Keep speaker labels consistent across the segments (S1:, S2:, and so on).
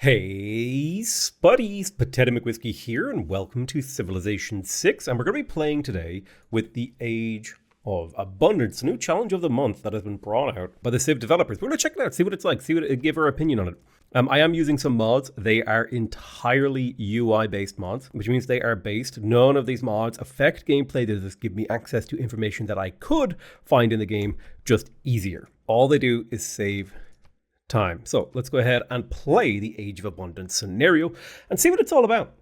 S1: Hey, Spuddies, Potato McWhiskey here, and welcome to Civilization 6. And we're going to be playing today with the Age of Abundance, a new challenge of the month that has been brought out by the Civ developers. We're going to check it out, see what it's like, give our opinion on it. I am using some mods. They are entirely UI-based mods, which means they are based. None of these mods affect gameplay. They just give me access to information that I could find in the game just easier. All they do is save time. So let's go ahead and play the Age of Abundance scenario and see what it's all about.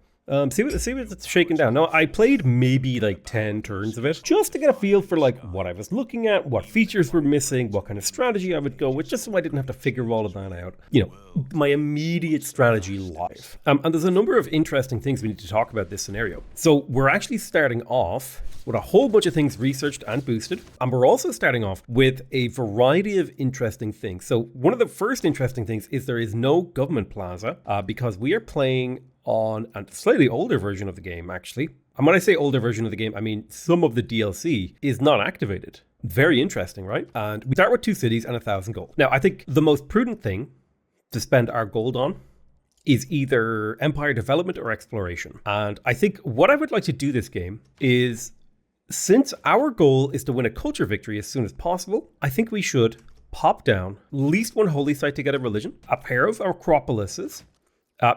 S1: See what it's shaking down. Now, I played maybe like 10 turns of it just to get a feel for like what I was looking at, what features were missing, what kind of strategy I would go with, just so I didn't have to figure all of that out. You know, my immediate strategy live. And there's a number of interesting things we need to talk about this scenario. So we're actually starting off with a whole bunch of things researched and boosted. And we're also starting off with a variety of interesting things. So one of the first interesting things is there is no government plaza because we are playing on a slightly older version of the game, actually. And when I say older version of the game, I mean some of the DLC is not activated. Very interesting, right? And we start with 2 cities and 1,000 gold. Now, I think the most prudent thing to spend our gold on is either empire development or exploration. And I think what I would like to do this game is, since our goal is to win a culture victory as soon as possible, I think we should pop down at least one holy site to get a religion, a pair of acropolises.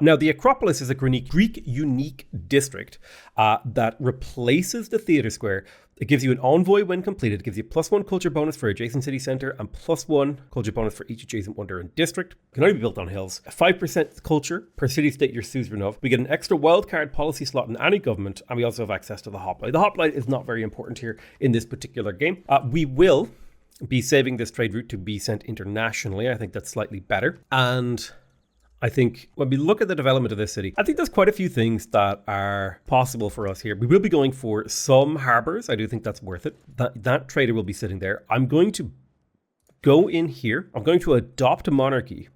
S1: Now, the Acropolis is a Greek unique district that replaces the theater square. It gives you an envoy when completed. It gives you +1 culture bonus for adjacent city center and +1 culture bonus for each adjacent wonder and district. It can only be built on hills. 5% culture per city state you're suzerain of. We get an extra wildcard policy slot in any government, and we also have access to the hoplite. The hoplite is not very important here in this particular game. We will be saving this trade route to be sent internationally. I think that's slightly better. And I think when we look at the development of this city, I think there's quite a few things that are possible for us here. We will be going for some harbors. I do think that's worth it. That trader will be sitting there. I'm going to go in here. I'm going to adopt a monarchy.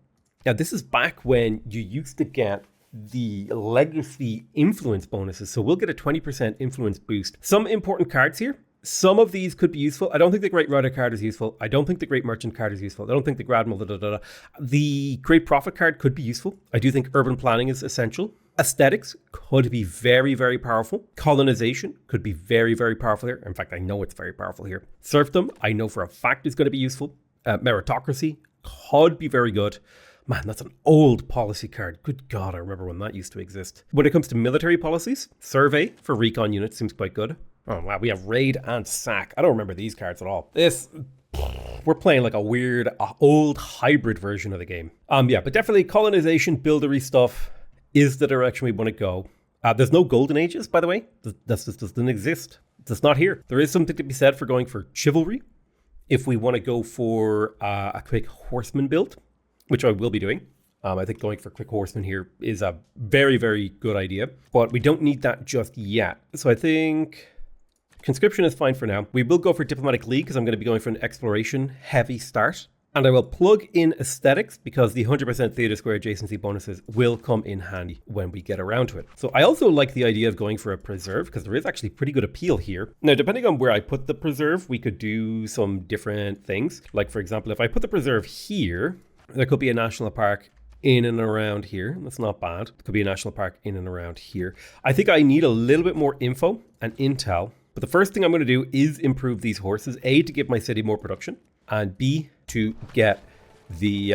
S1: Now, this is back when you used to get the legacy influence bonuses. So we'll get a 20% influence boost. Some important cards here. Some of these could be useful. I don't think the Great Router card is useful. I don't think the Great Merchant card is useful. I don't think the Gradmiral, The Great Prophet card could be useful. I do think urban planning is essential. Aesthetics could be very, very powerful. Colonization could be very, very powerful here. In fact, I know it's very powerful here. Serfdom, I know for a fact is going to be useful. Meritocracy could be very good. Man, that's an old policy card. Good God, I remember when that used to exist. When it comes to military policies, survey for recon units seems quite good. Oh, wow, we have raid and sack. I don't remember these cards at all. We're playing like a weird, old hybrid version of the game. Yeah, but definitely colonization, buildery stuff is the direction we want to go. There's no golden ages, by the way. This doesn't exist. It's not here. There is something to be said for going for chivalry. If we want to go for a quick horseman build, which I will be doing. I think going for quick horseman here is a very, very good idea, but we don't need that just yet. So I think conscription is fine for now. We will go for diplomatic league because I'm going to be going for an exploration heavy start. And I will plug in aesthetics because the 100% theater square adjacency bonuses will come in handy when we get around to it. So I also like the idea of going for a preserve because there is actually pretty good appeal here. Now, depending on where I put the preserve, we could do some different things. Like, for example, if I put the preserve here, there could be a national park in and around here. That's not bad. There could be a national park in and around here. I think I need a little bit more info and intel. But the first thing I'm going to do is improve these horses. A, to give my city more production, and B, to get the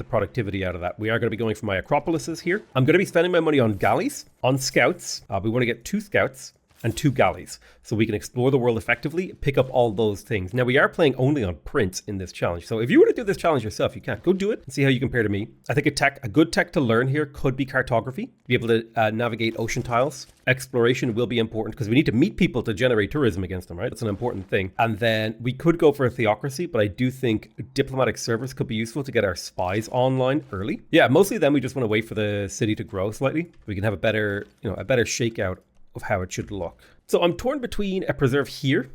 S1: productivity out of that. We are going to be going for my acropolises here. I'm going to be spending my money on galleys, on scouts. We want to get 2 scouts and 2 galleys so we can explore the world effectively, pick up all those things. Now, we are playing only on prints in this challenge. So if you were to do this challenge yourself, you can. Go do it and see how you compare to me. I think a good tech to learn here could be cartography, be able to navigate ocean tiles. Exploration will be important because we need to meet people to generate tourism against them, right? That's an important thing. And then we could go for a theocracy, but I do think diplomatic service could be useful to get our spies online early. Yeah, mostly then we just want to wait for the city to grow slightly. We can have a better shakeout of how it should look. So I'm torn between a preserve here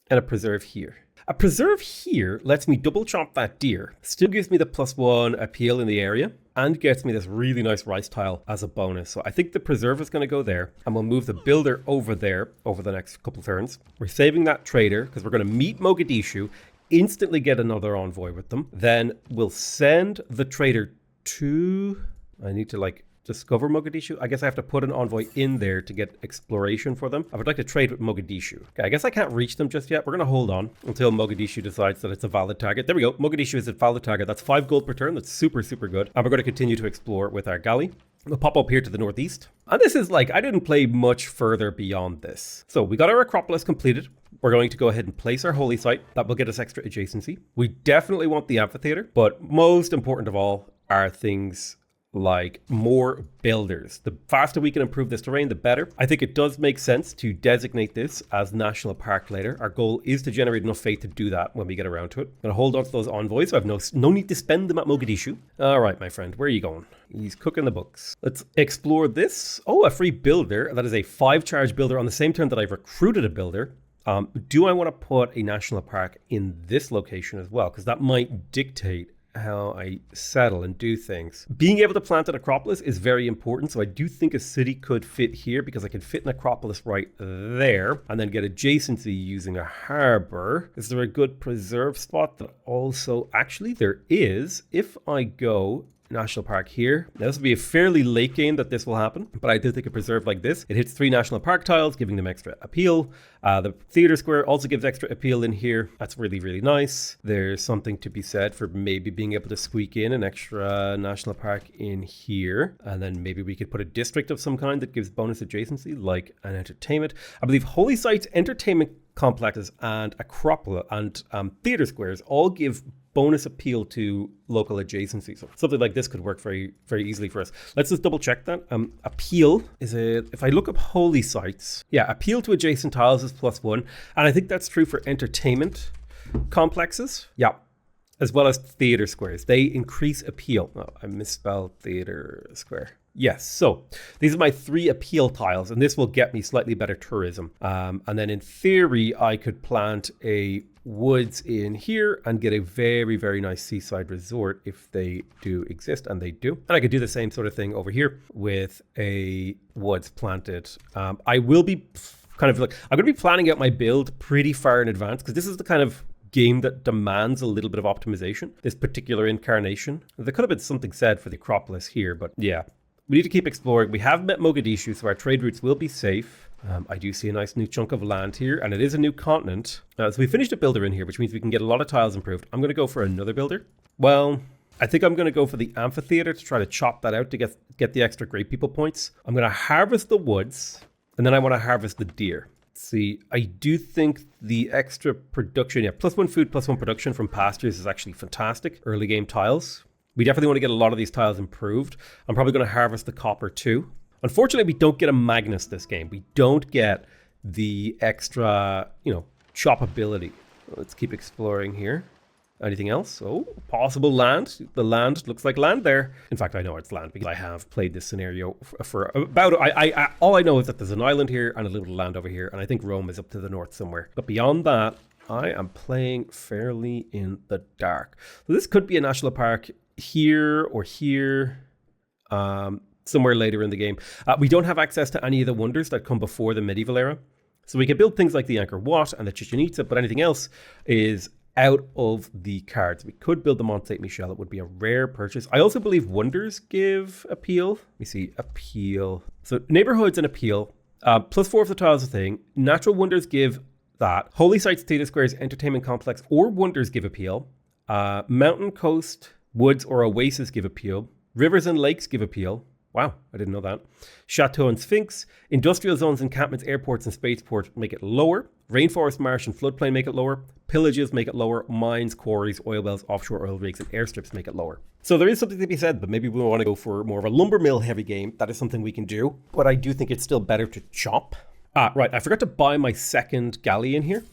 S1: and a preserve here. A preserve here lets me double chop that deer, still gives me the +1 appeal in the area, and gets me this really nice rice tile as a bonus. So I think the preserve is going to go there, and we'll move the builder over there over the next couple turns. We're saving that trader because we're going to meet Mogadishu, instantly get another envoy with them. Then we'll send the trader 2. I need to like discover Mogadishu. I guess I have to put an envoy in there to get exploration for them. I would like to trade with Mogadishu. Okay, I guess I can't reach them just yet. We're going to hold on until Mogadishu decides that it's a valid target. There we go. Mogadishu is a valid target. That's 5 gold per turn. That's super, super good. And we're going to continue to explore with our galley. We'll pop up here to the northeast. And this is like, I didn't play much further beyond this. So we got our Acropolis completed. We're going to go ahead and place our holy site. That will get us extra adjacency. We definitely want the amphitheater, but most important of all are things like more builders. The faster we can improve this terrain, the better. I think it does make sense to designate this as National Park later. Our goal is to generate enough faith to do that when we get around to it. I'm going to hold on to those envoys. So I have no need to spend them at Mogadishu. All right, my friend, where are you going? He's cooking the books. Let's explore this. Oh, a free builder. That is a 5-charge builder on the same turn that I've recruited a builder. Do I want to put a national park in this location as well? Because that might dictate how I settle and do things. Being able to plant an Acropolis is very important. So I do think a city could fit here because I can fit an Acropolis right there and then get adjacency using a harbor. Is there a good preserve spot that also, actually there is. If I go National Park here. Now this will be a fairly late game that this will happen, but I do think a preserve like this, it hits 3 National Park tiles, giving them extra appeal. The theater square also gives extra appeal in here. That's really, really nice. There's something to be said for maybe being able to squeak in an extra National Park in here. And then maybe we could put a district of some kind that gives bonus adjacency, like an entertainment. I believe holy sites, entertainment complexes, and Acropolis and theater squares all give bonus appeal to local adjacency. So something like this could work very, very easily for us. Let's just double check that. Appeal is it, if I look up holy sites, yeah, appeal to adjacent tiles is +1. And I think that's true for entertainment complexes. Yeah. As well as theater squares. They increase appeal. Oh, I misspelled theater square. Yes, so these are my 3 appeal tiles, and this will get me slightly better tourism. And then in theory, I could plant a woods in here and get a very, very nice seaside resort if they do exist, and they do. And I could do the same sort of thing over here with a woods planted. I will be kind of like, I'm going to be planning out my build pretty far in advance because this is the kind of game that demands a little bit of optimization, this particular incarnation. There could have been something said for the Acropolis here, but yeah. We need to keep exploring. We have met Mogadishu, so our trade routes will be safe. I do see a nice new chunk of land here, and it is a new continent. So we finished a builder in here, which means we can get a lot of tiles improved. I'm going to go for another builder. Well, I think I'm going to go for the amphitheater to try to chop that out to get the extra great people points. I'm going to harvest the woods, and then I want to harvest the deer. See, I do think the extra production, yeah, +1 food, +1 production from pastures is actually fantastic. Early game tiles. We definitely want to get a lot of these tiles improved. I'm probably going to harvest the copper too. Unfortunately, we don't get a Magnus this game. We don't get the extra, chop ability. Let's keep exploring here. Anything else? Oh, possible land. The land looks like land there. In fact, I know it's land because I have played this scenario for about, all I know is that there's an island here and a little land over here. And I think Rome is up to the north somewhere. But beyond that, I am playing fairly in the dark. So this could be a national park here or here, somewhere later in the game. We don't have access to any of the wonders that come before the medieval era. So we can build things like the Angkor Wat and the Chichen Itza, but anything else is out of the cards. We could build the Mont Saint Michel. It would be a rare purchase. I also believe wonders give appeal. Let me see, appeal. So neighborhoods and appeal. +4 of the tiles a thing. Natural wonders give that. Holy sites, theater squares, entertainment complex, or wonders give appeal. Mountain, coast, woods, or oasis give appeal. Rivers and lakes give appeal. Wow, I didn't know that. Chateau and Sphinx. Industrial zones, encampments, airports, and spaceports make it lower. Rainforest, marsh, and floodplain make it lower. Pillages make it lower. Mines, quarries, oil wells, offshore oil rigs, and airstrips make it lower. So there is something to be said, but maybe we want to go for more of a lumber mill heavy game. That is something we can do, but I do think it's still better to chop. Right, I forgot to buy my second galley in here.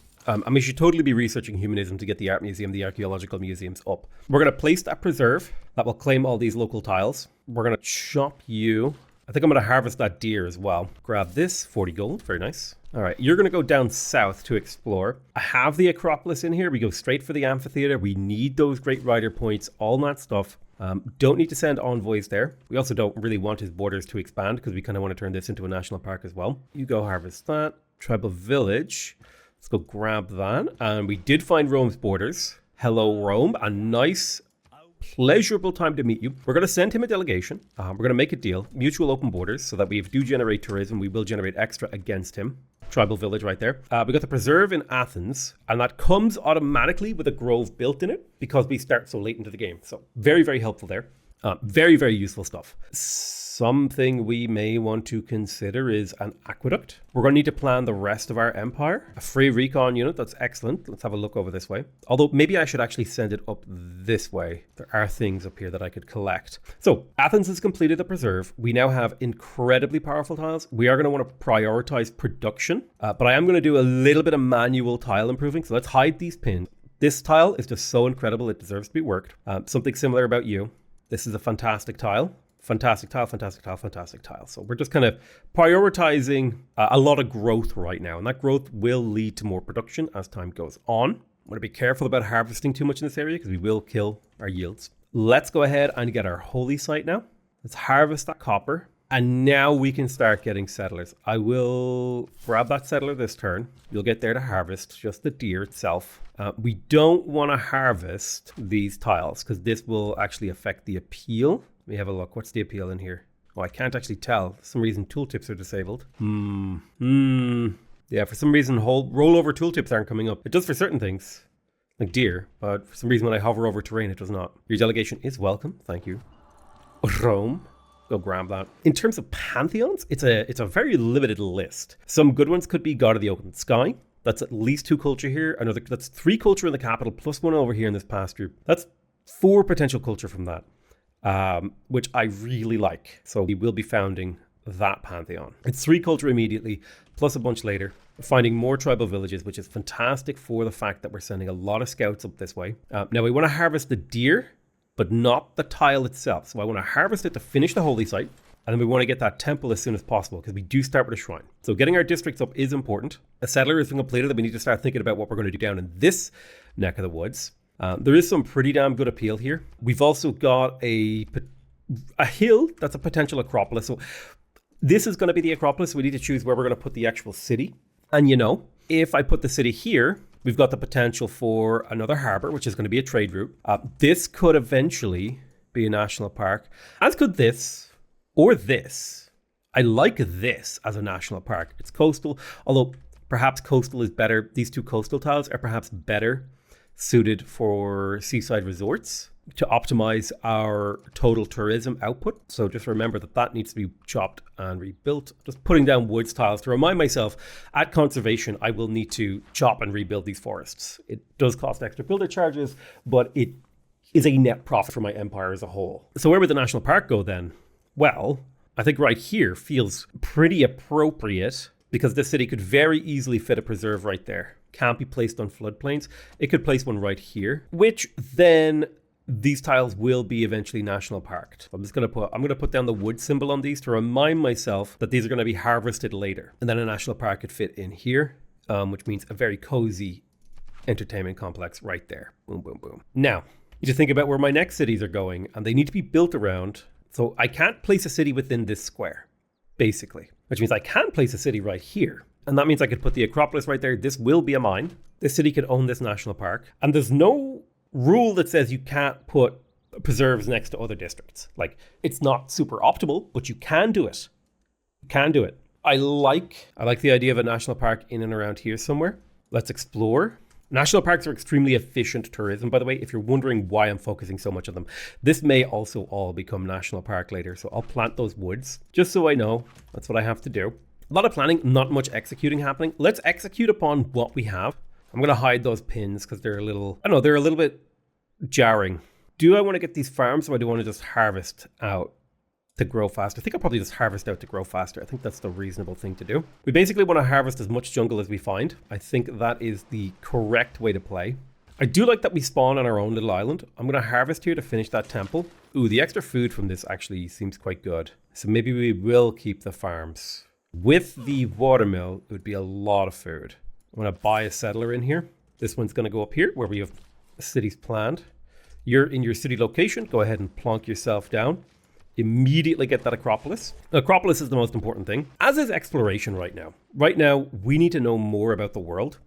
S1: We should totally be researching humanism to get the art museum, the archaeological museums up. We're going to place that preserve that will claim all these local tiles. We're going to chop you. I think I'm going to harvest that deer as well. Grab this, 40 gold, very nice. All right, you're going to go down south to explore. I have the Acropolis in here. We go straight for the amphitheater. We need those great rider points, all that stuff. Don't need to send envoys there. We also don't really want his borders to expand because we kind of want to turn this into a national park as well. You go harvest that. Tribal village. Let's go grab that. And we did find Rome's borders. Hello, Rome. A nice pleasurable time to meet you. We're going to send him a delegation. We're going to make a deal, mutual open borders, so that we do generate tourism. We will generate extra against him. Tribal village right there. We got the preserve in Athens, and that comes automatically with a grove built in it because we start so late into the game. So very, very helpful there. Very, very useful stuff. Something we may want to consider is an aqueduct. We're going to need to plan the rest of our empire. A free recon unit, that's excellent. Let's have a look over this way. Although maybe I should actually send it up this way. There are things up here that I could collect. So Athens has completed the preserve. We now have incredibly powerful tiles. We are going to want to prioritize production, but I am going to do a little bit of manual tile improving. So let's hide these pins. This tile is just so incredible. It deserves to be worked. Something similar about you. This is a fantastic tile. Fantastic tile, fantastic tile, fantastic tile. So we're just kind of prioritizing a lot of growth right now. And that growth will lead to more production as time goes on. I'm going to be careful about harvesting too much in this area because we will kill our yields. Let's go ahead and get our holy site now. Let's harvest that copper. And now we can start getting settlers. I will grab that settler this turn. You'll get there to harvest just the deer itself. We don't want to harvest these tiles because this will actually affect the appeal. Let me have a look. What's the appeal in here? Oh, I can't actually tell. For some reason, tooltips are disabled. Yeah, for some reason, rollover tooltips aren't coming up. It does for certain things, like deer, but for some reason, when I hover over terrain, it does not. Your delegation is welcome. Thank you. Rome. Go grab that. In terms of pantheons, it's a very limited list. Some good ones could be God of the Open Sky. That's at least 2 culture here. That's 3 culture in the capital, plus 1 over here in this pasture. That's 4 potential culture from that. Which I really like. So we will be founding that pantheon. It's 3 culture immediately, plus a bunch later. We're finding more tribal villages, which is fantastic for the fact that we're sending a lot of scouts up this way. Now we want to harvest the deer, but not the tile itself. So I want to harvest it to finish the holy site. And then we want to get that temple as soon as possible because we do start with a shrine. So getting our districts up is important. A settler has been completed, that we need to start thinking about what we're going to do down in this neck of the woods. There is some pretty damn good appeal here. We've also got a hill that's a potential acropolis. So this is going to be the acropolis. We need to choose where we're going to put the actual city. And if I put the city here, we've got the potential for another harbor, which is going to be a trade route. This could eventually be a national park, as could this or this. I like this as a national park. It's coastal, although perhaps coastal is better. These 2 coastal tiles are perhaps better suited for seaside resorts to optimize our total tourism output. So just remember that needs to be chopped and rebuilt. Just putting down woods tiles to remind myself at conservation, I will need to chop and rebuild these forests. It does cost extra builder charges, but it is a net profit for my empire as a whole. So where would the national park go then? Well, I think right here feels pretty appropriate because this city could very easily fit a preserve right there. Can't be placed on floodplains. It could place one right here, which then these tiles will be eventually national parked. I'm going to put down the wood symbol on these to remind myself that these are going to be harvested later. And then a national park could fit in here, which means a very cozy entertainment complex right there. Boom, boom, boom. Now, you need to think about where my next cities are going, and they need to be built around. So I can't place a city within this square, basically, which means I can place a city right here. And that means I could put the Acropolis right there. This will be a mine. This city could own this national park. And there's no rule that says you can't put preserves next to other districts. Like, it's not super optimal, but you can do it. You can do it. I like the idea of a national park in and around here somewhere. Let's explore. National parks are extremely efficient tourism, by the way, if you're wondering why I'm focusing so much on them. This may also all become national park later, so I'll plant those woods, just so I know that's what I have to do. A lot of planning, not much executing happening. Let's execute upon what we have. I'm going to hide those pins because they're a little bit jarring. Do I want to get these farms or do I want to just harvest out to grow faster? I think I'll probably just harvest out to grow faster. I think that's the reasonable thing to do. We basically want to harvest as much jungle as we find. I think that is the correct way to play. I do like that we spawn on our own little island. I'm going to harvest here to finish that temple. Ooh, the extra food from this actually seems quite good. So maybe we will keep the farms. With the watermill, it would be a lot of food. I'm going to buy a settler in here. This one's going to go up here where we have cities planned. You're in your city location. Go ahead and plonk yourself down. Immediately get that Acropolis. The Acropolis is the most important thing, as is exploration right now. Right now, we need to know more about the world.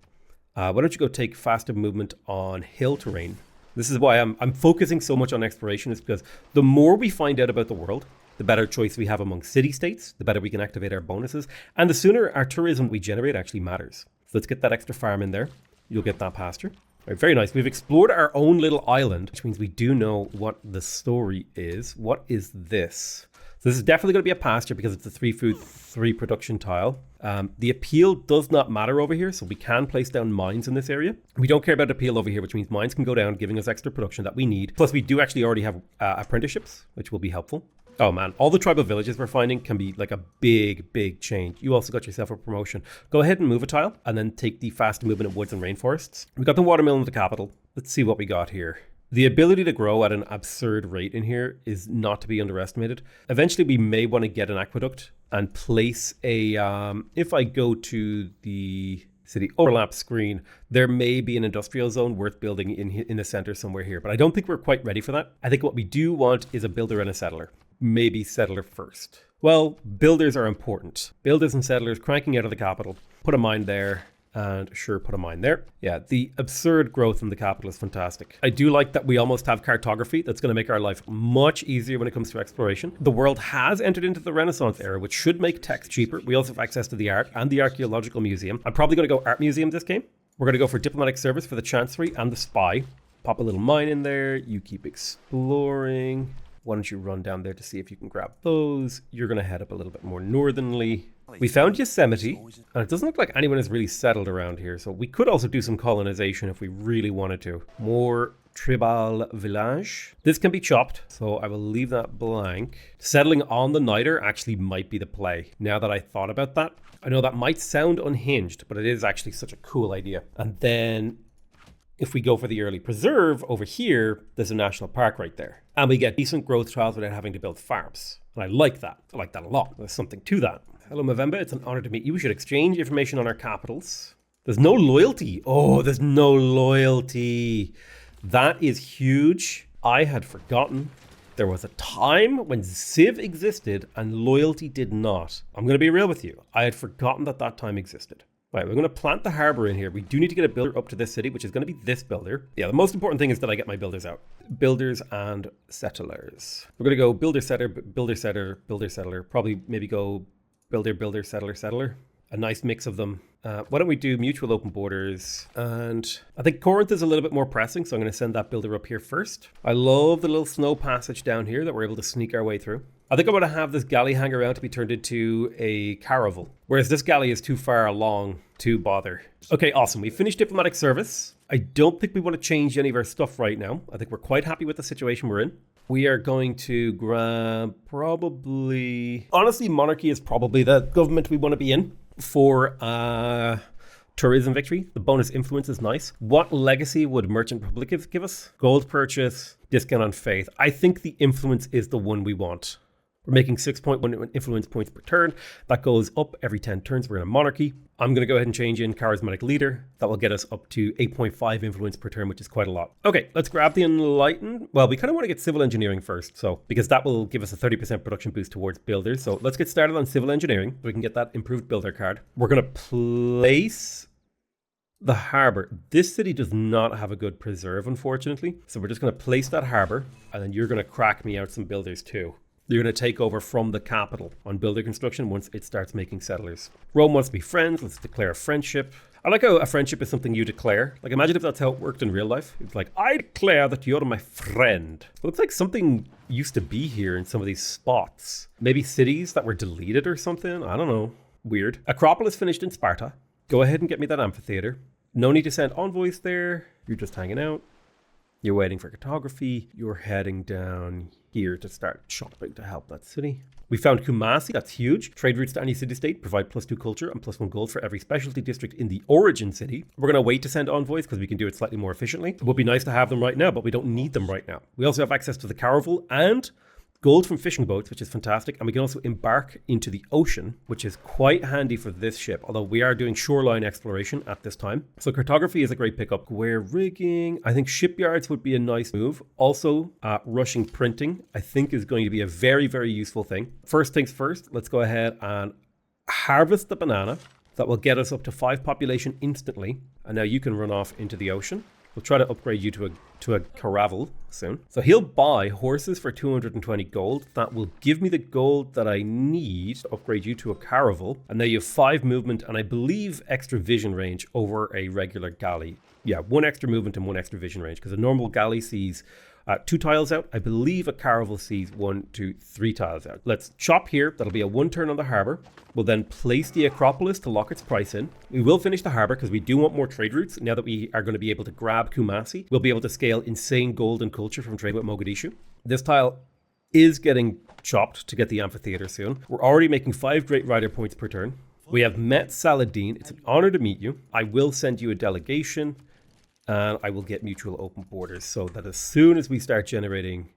S1: Why don't you go take faster movement on hill terrain? This is why I'm focusing so much on exploration, is because the more we find out about the world, the better choice we have among city-states, the better we can activate our bonuses, and the sooner our tourism we generate actually matters. So let's get that extra farm in there. You'll get that pasture. All right, very nice. We've explored our own little island, which means we do know what the story is. What is this? So this is definitely going to be a pasture because it's a 3 food, 3 production tile. The appeal does not matter over here, so we can place down mines in this area. We don't care about appeal over here, which means mines can go down, giving us extra production that we need. Plus, we do actually already have apprenticeships, which will be helpful. Oh man, all the tribal villages we're finding can be like a big change. You also got yourself a promotion. Go ahead and move a tile, and then take the fast movement of woods and rainforests. We got the watermill in the capital. Let's see what we got here. The ability to grow at an absurd rate in here is not to be underestimated. Eventually, we may want to get an aqueduct and place a, if I go to the city overlap screen, there may be an industrial zone worth building in the center somewhere here, but I don't think we're quite ready for that. I think what we do want is a builder and a settler. Maybe settler first. Well, builders are important. Builders and settlers cranking out of the capital. Put a mine there. And sure, put a mine there. Yeah, the absurd growth in the capital is fantastic. I do like that we almost have cartography. That's going to make our life much easier when it comes to exploration. The world has entered into the Renaissance era, which should make text cheaper. We also have access to the art and the archaeological museum. I'm probably going to go art museum this game. We're going to go for diplomatic service for the chancery and the spy. Pop a little mine in there. You keep exploring. Why don't you run down there to see if you can grab those? You're going to head up a little bit more northernly. We found Yosemite, and it doesn't look like anyone has really settled around here, so we could also do some colonization if we really wanted to. More tribal village. This can be chopped, so I will leave that blank. Settling on the Niter actually might be the play, now that I thought about that. I know that might sound unhinged, but it is actually such a cool idea. And then if we go for the early preserve over here, there's a national park right there. And we get decent growth trials without having to build farms. And I like that. I like that a lot. There's something to that. Hello, Movember. It's an honor to meet you. We should exchange information on our capitals. There's no loyalty. Oh, there's no loyalty. That is huge. I had forgotten. There was a time when Civ existed and loyalty did not. I'm going to be real with you. I had forgotten that that time existed. Right, we're going to plant the harbor in here. We do need to get a builder up to this city, which is going to be this builder. Yeah, the most important thing is that I get my builders out. Builders and settlers. We're going to go builder, settler, builder, settler, builder, settler. Probably maybe go builder, builder, settler, settler. A nice mix of them. Why don't we do mutual open borders? And I think Corinth is a little bit more pressing, so I'm going to send that builder up here first. I love the little snow passage down here that we're able to sneak our way through. I think I'm going to have this galley hang around to be turned into a caravel, whereas this galley is too far along to bother. Okay, awesome. We finished diplomatic service. I don't think we want to change any of our stuff right now. I think we're quite happy with the situation we're in. We are going to grab probably... Honestly, monarchy is probably the government we want to be in for tourism victory. The bonus influence is nice. What legacy would Merchant Republic give us? Gold purchase, discount on faith. I think the influence is the one we want. We're making 6.1 influence points per turn. That goes up every 10 turns. We're in a monarchy. I'm going to go ahead and change in charismatic leader. That will get us up to 8.5 influence per turn, which is quite a lot. Okay, let's grab the enlightened. Well, we kind of want to get civil engineering first, so because that will give us a 30% production boost towards builders. So let's get started on civil engineering so we can get that improved builder card. We're going to place the harbor. This city does not have a good preserve, unfortunately. So we're just going to place that harbor, and then you're going to crack me out some builders too. You're going to take over from the capital on builder construction once it starts making settlers. Rome wants to be friends. Let's declare a friendship. I like how a friendship is something you declare. Like, imagine if that's how it worked in real life. It's like, I declare that you're my friend. It looks like something used to be here in some of these spots. Maybe cities that were deleted or something. I don't know. Weird. Acropolis finished in Sparta. Go ahead and get me that amphitheater. No need to send envoys there. You're just hanging out. You're waiting for cartography. You're heading down here to start shopping to help that city. We found Kumasi. That's huge. Trade routes to any city-state provide +2 culture and +1 gold for every specialty district in the origin city. We're going to wait to send envoys because we can do it slightly more efficiently. It would be nice to have them right now, but we don't need them right now. We also have access to the caravel and gold from fishing boats, which is fantastic. And we can also embark into the ocean, which is quite handy for this ship, although we are doing shoreline exploration at this time. So cartography is a great pickup. Square rigging. I think shipyards would be a nice move. Also, rushing printing, I think, is going to be a very, very useful thing. First things first, let's go ahead and harvest the banana. That will get us up to 5 population instantly. And now you can run off into the ocean. We'll try to upgrade you to a caravel soon. So he'll buy horses for 220 gold. That will give me the gold that I need to upgrade you to a caravel. And now you have 5 movement and I believe extra vision range over a regular galley. Yeah, 1 extra movement and 1 extra vision range, because a normal galley sees 2 tiles out. I believe a caravel sees 1, 2, 3 tiles out. Let's chop here. That'll be a 1 turn on the harbour. We'll then place the Acropolis to lock its price in. We will finish the harbour because we do want more trade routes. Now that we are going to be able to grab Kumasi, we'll be able to scale insane gold and culture from trade with Mogadishu. This tile is getting chopped to get the amphitheatre soon. We're already making 5 Great Rider points per turn. We have met Saladin. It's an honour to meet you. I will send you a delegation and I will get mutual open borders so that as soon as we start generating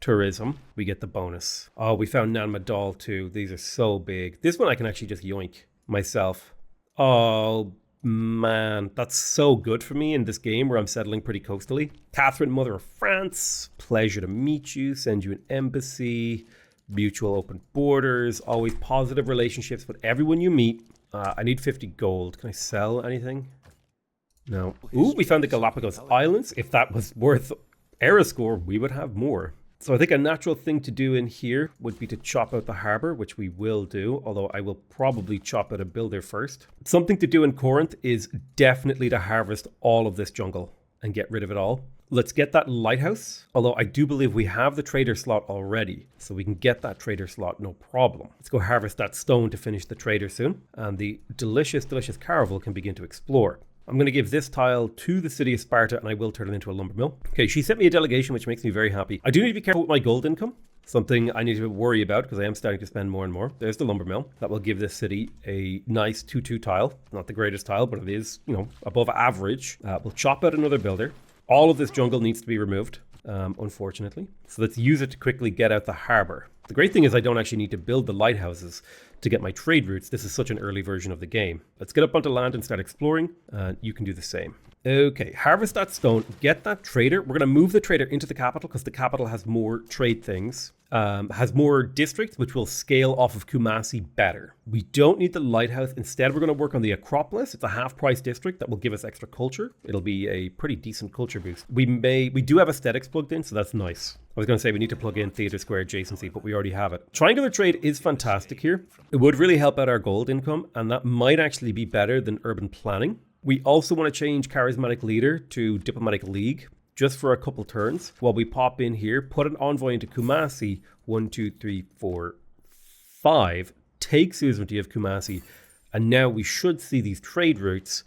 S1: tourism, we get the bonus. Oh, we found Nan Madol too. These are so big. This one I can actually just yoink myself. Oh man, that's so good for me in this game where I'm settling pretty coastally. Catherine, Mother of France, pleasure to meet you. Send you an embassy. Mutual open borders. Always positive relationships with everyone you meet. I need 50 gold. Can I sell anything? No. Ooh, we found the Galapagos Islands. If that was worth era score, we would have more. So I think a natural thing to do in here would be to chop out the harbour, which we will do, although I will probably chop out a builder first. Something to do in Corinth is definitely to harvest all of this jungle and get rid of it all. Let's get that lighthouse, although I do believe we have the trader slot already, so we can get that trader slot no problem. Let's go harvest that stone to finish the trader soon, and the delicious, delicious caravel can begin to explore. I'm going to give this tile to the city of Sparta and I will turn it into a lumber mill. Okay, she sent me a delegation, which makes me very happy. I do need to be careful with my gold income, something I need to worry about because I am starting to spend more and more. There's the lumber mill. That will give this city a nice 2-2 tile. Not the greatest tile, but it is, above average. We'll chop out another builder. All of this jungle needs to be removed, unfortunately. So let's use it to quickly get out the harbour. The great thing is I don't actually need to build the lighthouses to get my trade routes. This is such an early version of the game. Let's get up onto land and start exploring. You can do the same. Okay, harvest that stone, get that trader. We're going to move the trader into the capital because the capital has more trade things. Has more districts, which will scale off of Kumasi better. We don't need the lighthouse. Instead, we're going to work on the Acropolis. It's a half-price district that will give us extra culture. It'll be a pretty decent culture boost. We do have aesthetics plugged in, so that's nice. I was going to say we need to plug in Theatre Square adjacency, but we already have it. Triangular trade is fantastic here. It would really help out our gold income, and that might actually be better than urban planning. We also want to change Charismatic Leader to Diplomatic League, just for a couple turns while we pop in here, put an envoy into Kumasi. 1, 2, 3, 4, 5. Take suzerainty of Kumasi. And now we should see these trade routes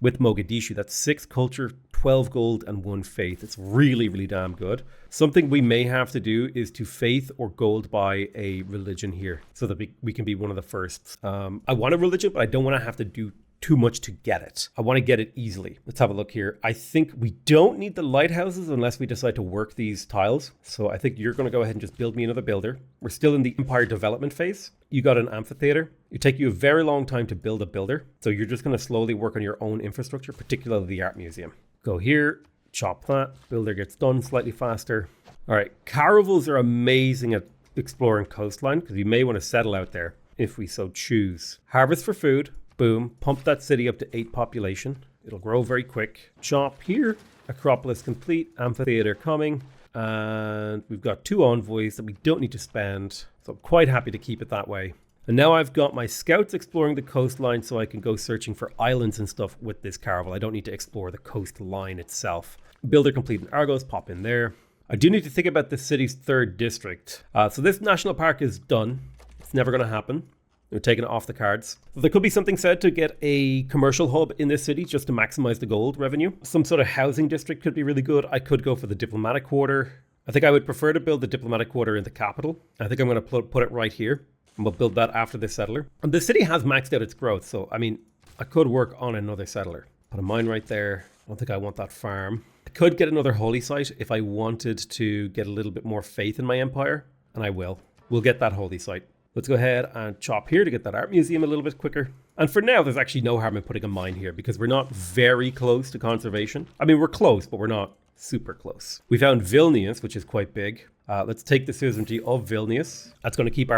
S1: with Mogadishu. That's 6 culture, 12 gold, and 1 faith. It's really, really damn good. Something we may have to do is to faith or gold buy a religion here so that we can be one of the firsts. I want a religion, but I don't want to have to do too much to get it. I want to get it easily. Let's have a look here. I think we don't need the lighthouses unless we decide to work these tiles. So I think you're going to go ahead and just build me another builder. We're still in the empire development phase. You got an amphitheater. It take you a very long time to build a builder. So you're just going to slowly work on your own infrastructure, particularly the art museum. Go here, chop that. Builder gets done slightly faster. All right, caravels are amazing at exploring coastline because you may want to settle out there if we so choose. Harvest for food. Boom, pump that city up to 8 population. It'll grow very quick. Chop here, Acropolis complete, amphitheater coming. And we've got 2 envoys that we don't need to spend. So I'm quite happy to keep it that way. And now I've got my scouts exploring the coastline so I can go searching for islands and stuff with this caravel. I don't need to explore the coastline itself. Builder complete in Argos, pop in there. I do need to think about the city's 3rd district. So this national park is done. It's never going to happen. They're taking it off the cards. There could be something said to get a commercial hub in this city just to maximize the gold revenue. Some sort of housing district could be really good. I could go for the diplomatic quarter. I think I would prefer to build the diplomatic quarter in the capital. I think I'm going to put it right here. And we'll build that after the settler. And the city has maxed out its growth. So, I mean, I could work on another settler. Put a mine right there. I don't think I want that farm. I could get another holy site if I wanted to get a little bit more faith in my empire. And I will. We'll get that holy site. Let's go ahead and chop here to get that art museum a little bit quicker. And for now, there's actually no harm in putting a mine here because we're not very close to conservation. I mean, we're close, but we're not Super close. We found Vilnius, which is quite big. Let's take the suzerainty of Vilnius. That's going to keep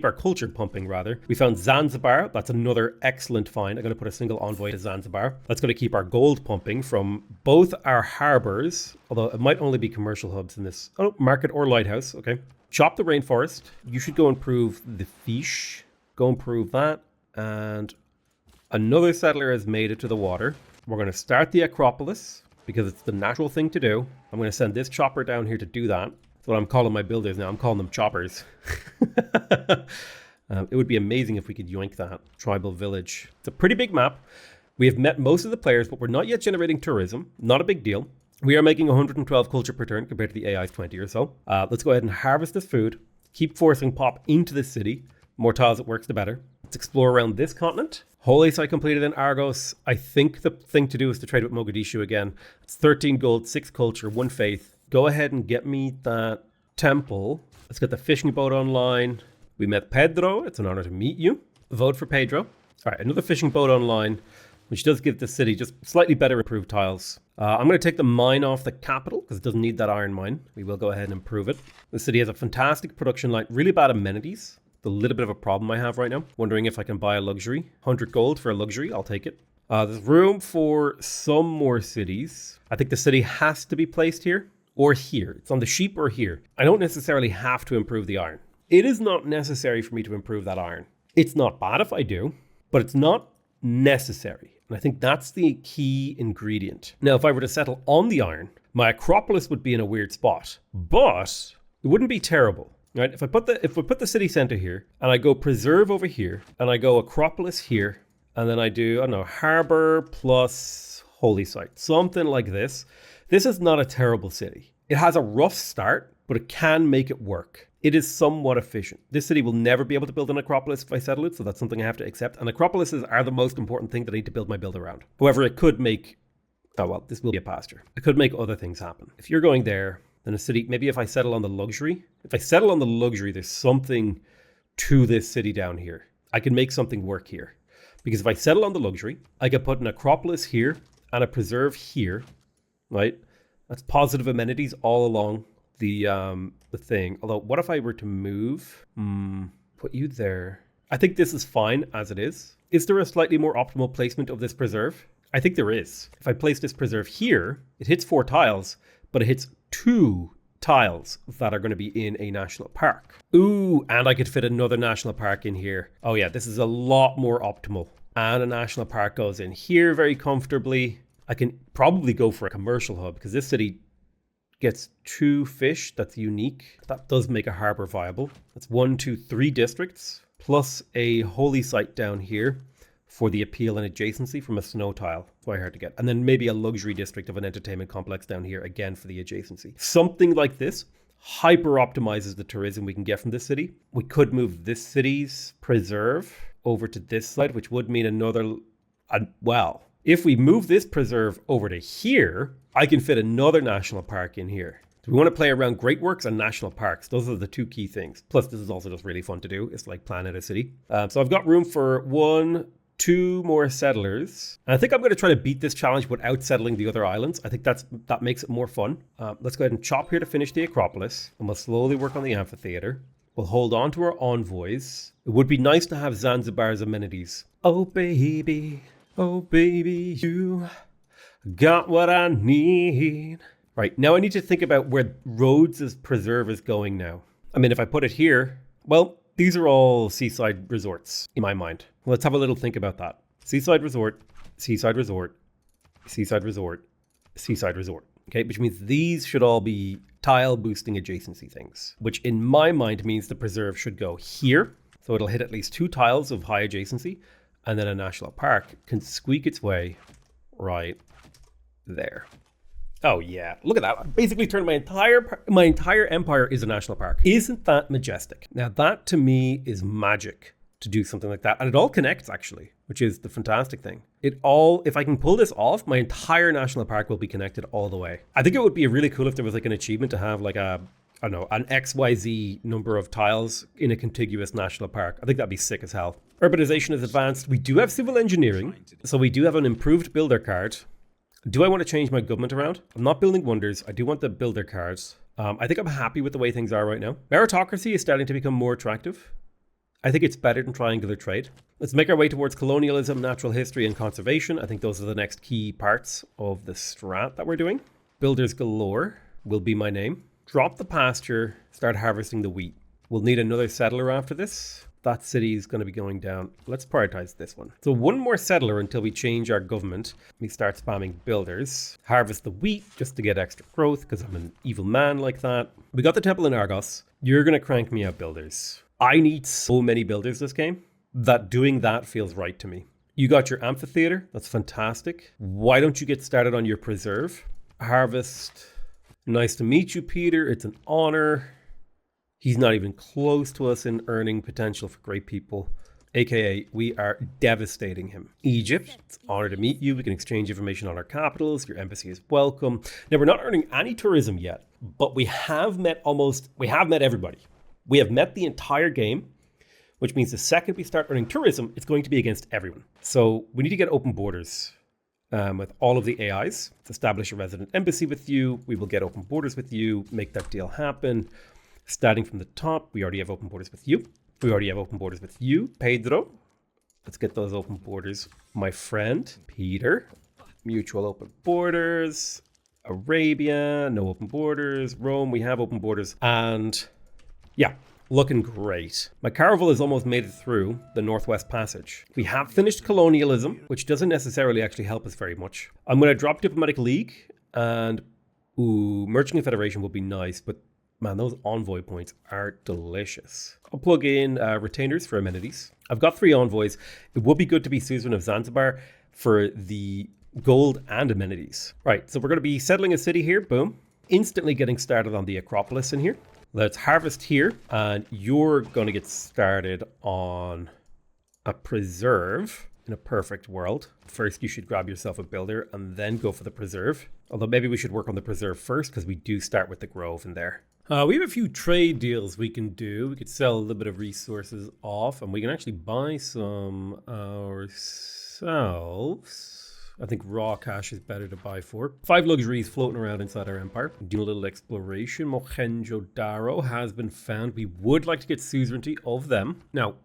S1: our culture pumping, rather. We found Zanzibar. That's another excellent find. I'm going to put a single envoy to Zanzibar. That's going to keep our gold pumping from both our harbors, although it might only be commercial hubs in this. Oh, market or lighthouse. Okay. Chop the rainforest. You should go improve the fish. Go improve that. And another settler has made it to the water. We're going to start the Acropolis because it's the natural thing to do. I'm going to send this chopper down here to do that. That's what I'm calling my builders now. I'm calling them choppers. It would be amazing if we could yoink that tribal village. It's a pretty big map. We have met most of the players, but we're not yet generating tourism. Not a big deal. We are making 112 culture per turn compared to the AI's 20 or so. Let's go ahead and harvest this food. Keep forcing pop into the city. The more tiles it works, the better. Let's explore around this continent. Holy site completed in Argos. I think the thing to do is to trade with Mogadishu again. It's 13 gold, 6 culture, 1 faith. Go ahead and get me that temple. Let's get the fishing boat online. We met Pedro. It's an honor to meet you. Vote for Pedro. All right, another fishing boat online, which does give the city just slightly better improved tiles. I'm going to take the mine off the capital because it doesn't need that iron mine. We will go ahead and improve it. The city has a fantastic production line, really bad amenities. The little bit of a problem I have right now. Wondering if I can buy a luxury. 100 gold for a luxury. I'll take it. There's room for some more cities. I think the city has to be placed here or here. It's on the sheep or here. I don't necessarily have to improve the iron. It is not necessary for me to improve that iron. It's not bad if I do, but it's not necessary. And I think that's the key ingredient. Now, if I were to settle on the iron, my Acropolis would be in a weird spot, but it wouldn't be terrible. Right? If we put the city center here and I go preserve over here and I go Acropolis here and then I do, I don't know, harbor plus holy site, something like this. This is not a terrible city. It has a rough start, but it can make it work. It is somewhat efficient. This city will never be able to build an Acropolis if I settle it, so that's something I have to accept. And Acropolises are the most important thing that I need to build my build around. However, it could make, oh well, this will be a pasture. It could make other things happen. If you're going there, then a city, maybe if I settle on the luxury, there's something to this city down here. I can make something work here. Because if I settle on the luxury, I can put an Acropolis here and a preserve here, right? That's positive amenities all along the thing. Although, what if I were to move? Put you there. I think this is fine as it is. Is there a slightly more optimal placement of this preserve? I think there is. If I place this preserve here, it hits 4 tiles, but it hits 2 tiles that are going to be in a national park. Ooh, and I could fit another national park in here. Oh yeah, this is a lot more optimal. And a national park goes in here very comfortably. I can probably go for a commercial hub because this city gets 2 fish. That's unique. That does make a harbor viable. That's 1, 2, 3 districts plus a holy site down here for the appeal and adjacency from a snow tile. It's quite hard to get. And then maybe a luxury district of an entertainment complex down here again for the adjacency. Something like this hyper optimizes the tourism we can get from this city. We could move this city's preserve over to this side, which would mean another, well, if we move this preserve over to here, I can fit another national park in here. So we want to play around great works and national parks. Those are the 2 key things. Plus, this is also just really fun to do. It's like planning a city. So I've got room for 1, 2 more settlers. And I think I'm going to try to beat this challenge without settling the other islands. I think that makes it more fun. Let's go ahead and chop here to finish the Acropolis. And we'll slowly work on the amphitheater. We'll hold on to our envoys. It would be nice to have Zanzibar's amenities. Oh baby, you got what I need. Right, now I need to think about where Rhodes' preserve is going now. I mean, if I put it here, well, these are all seaside resorts in my mind. Let's have a little think about that. Seaside resort, seaside resort, seaside resort, seaside resort. Okay, which means these should all be tile boosting adjacency things, which in my mind means the preserve should go here. So it'll hit at least 2 tiles of high adjacency, and then a national park can squeak its way right there. Oh yeah, look at that. I basically turned my entire empire is a national park. Isn't that majestic? Now that to me is magic to do something like that. And it all connects actually, which is the fantastic thing. If I can pull this off, my entire national park will be connected all the way. I think it would be really cool if there was like an achievement to have like a, I don't know, an XYZ number of tiles in a contiguous national park. I think that'd be sick as hell. Urbanization is advanced. We do have civil engineering. So we do have an improved builder card. Do I want to change my government around? I'm not building wonders. I do want to build their cards. I think I'm happy with the way things are right now. Meritocracy is starting to become more attractive. I think it's better than triangular trade. Let's make our way towards colonialism, natural history, and conservation. I think those are the next key parts of the strat that we're doing. Builders galore will be my name. Drop the pasture, start harvesting the wheat. We'll need another settler after this. That city is going to be going down. Let's prioritize this one. So one more settler until we change our government. We start spamming builders. Harvest the wheat just to get extra growth because I'm an evil man like that. We got the temple in Argos. You're going to crank me out builders. I need so many builders this game that doing that feels right to me. You got your amphitheater. That's fantastic. Why don't you get started on your preserve? Harvest. Nice to meet you, Peter. It's an honor. He's not even close to us in earning potential for great people. AKA, we are devastating him. Egypt, it's an honor to meet you. We can exchange information on our capitals. Your embassy is welcome. Now, we're not earning any tourism yet, but we have met everybody. We have met the entire game, which means the second we start earning tourism, it's going to be against everyone. So we need to get open borders with all of the AIs. Let's establish a resident embassy with you. We will get open borders with you, make that deal happen. Starting from the top, we already have open borders with you. We already have open borders with you, Pedro. Let's get those open borders. My friend, Peter. Mutual open borders. Arabia, no open borders. Rome, we have open borders. And yeah, looking great. My caravel has almost made it through the Northwest Passage. We have finished colonialism, which doesn't necessarily actually help us very much. I'm going to drop Diplomatic League and Merchant Confederation will be nice, but man, those envoy points are delicious. I'll plug in retainers for amenities. I've got 3 envoys. It would be good to be Suzerain of Zanzibar for the gold and amenities. Right, so we're going to be settling a city here. Boom. Instantly getting started on the Acropolis in here. Let's harvest here. And you're going to get started on a preserve in a perfect world. First, you should grab yourself a builder and then go for the preserve. Although maybe we should work on the preserve first because we do start with the grove in there. We have a few trade deals we can do. We could sell a little bit of resources off and we can actually buy some ourselves. I think raw cash is better to buy for. 5 luxuries floating around inside our empire. Do a little exploration. Mohenjo-Daro has been found. We would like to get suzerainty of them. Now,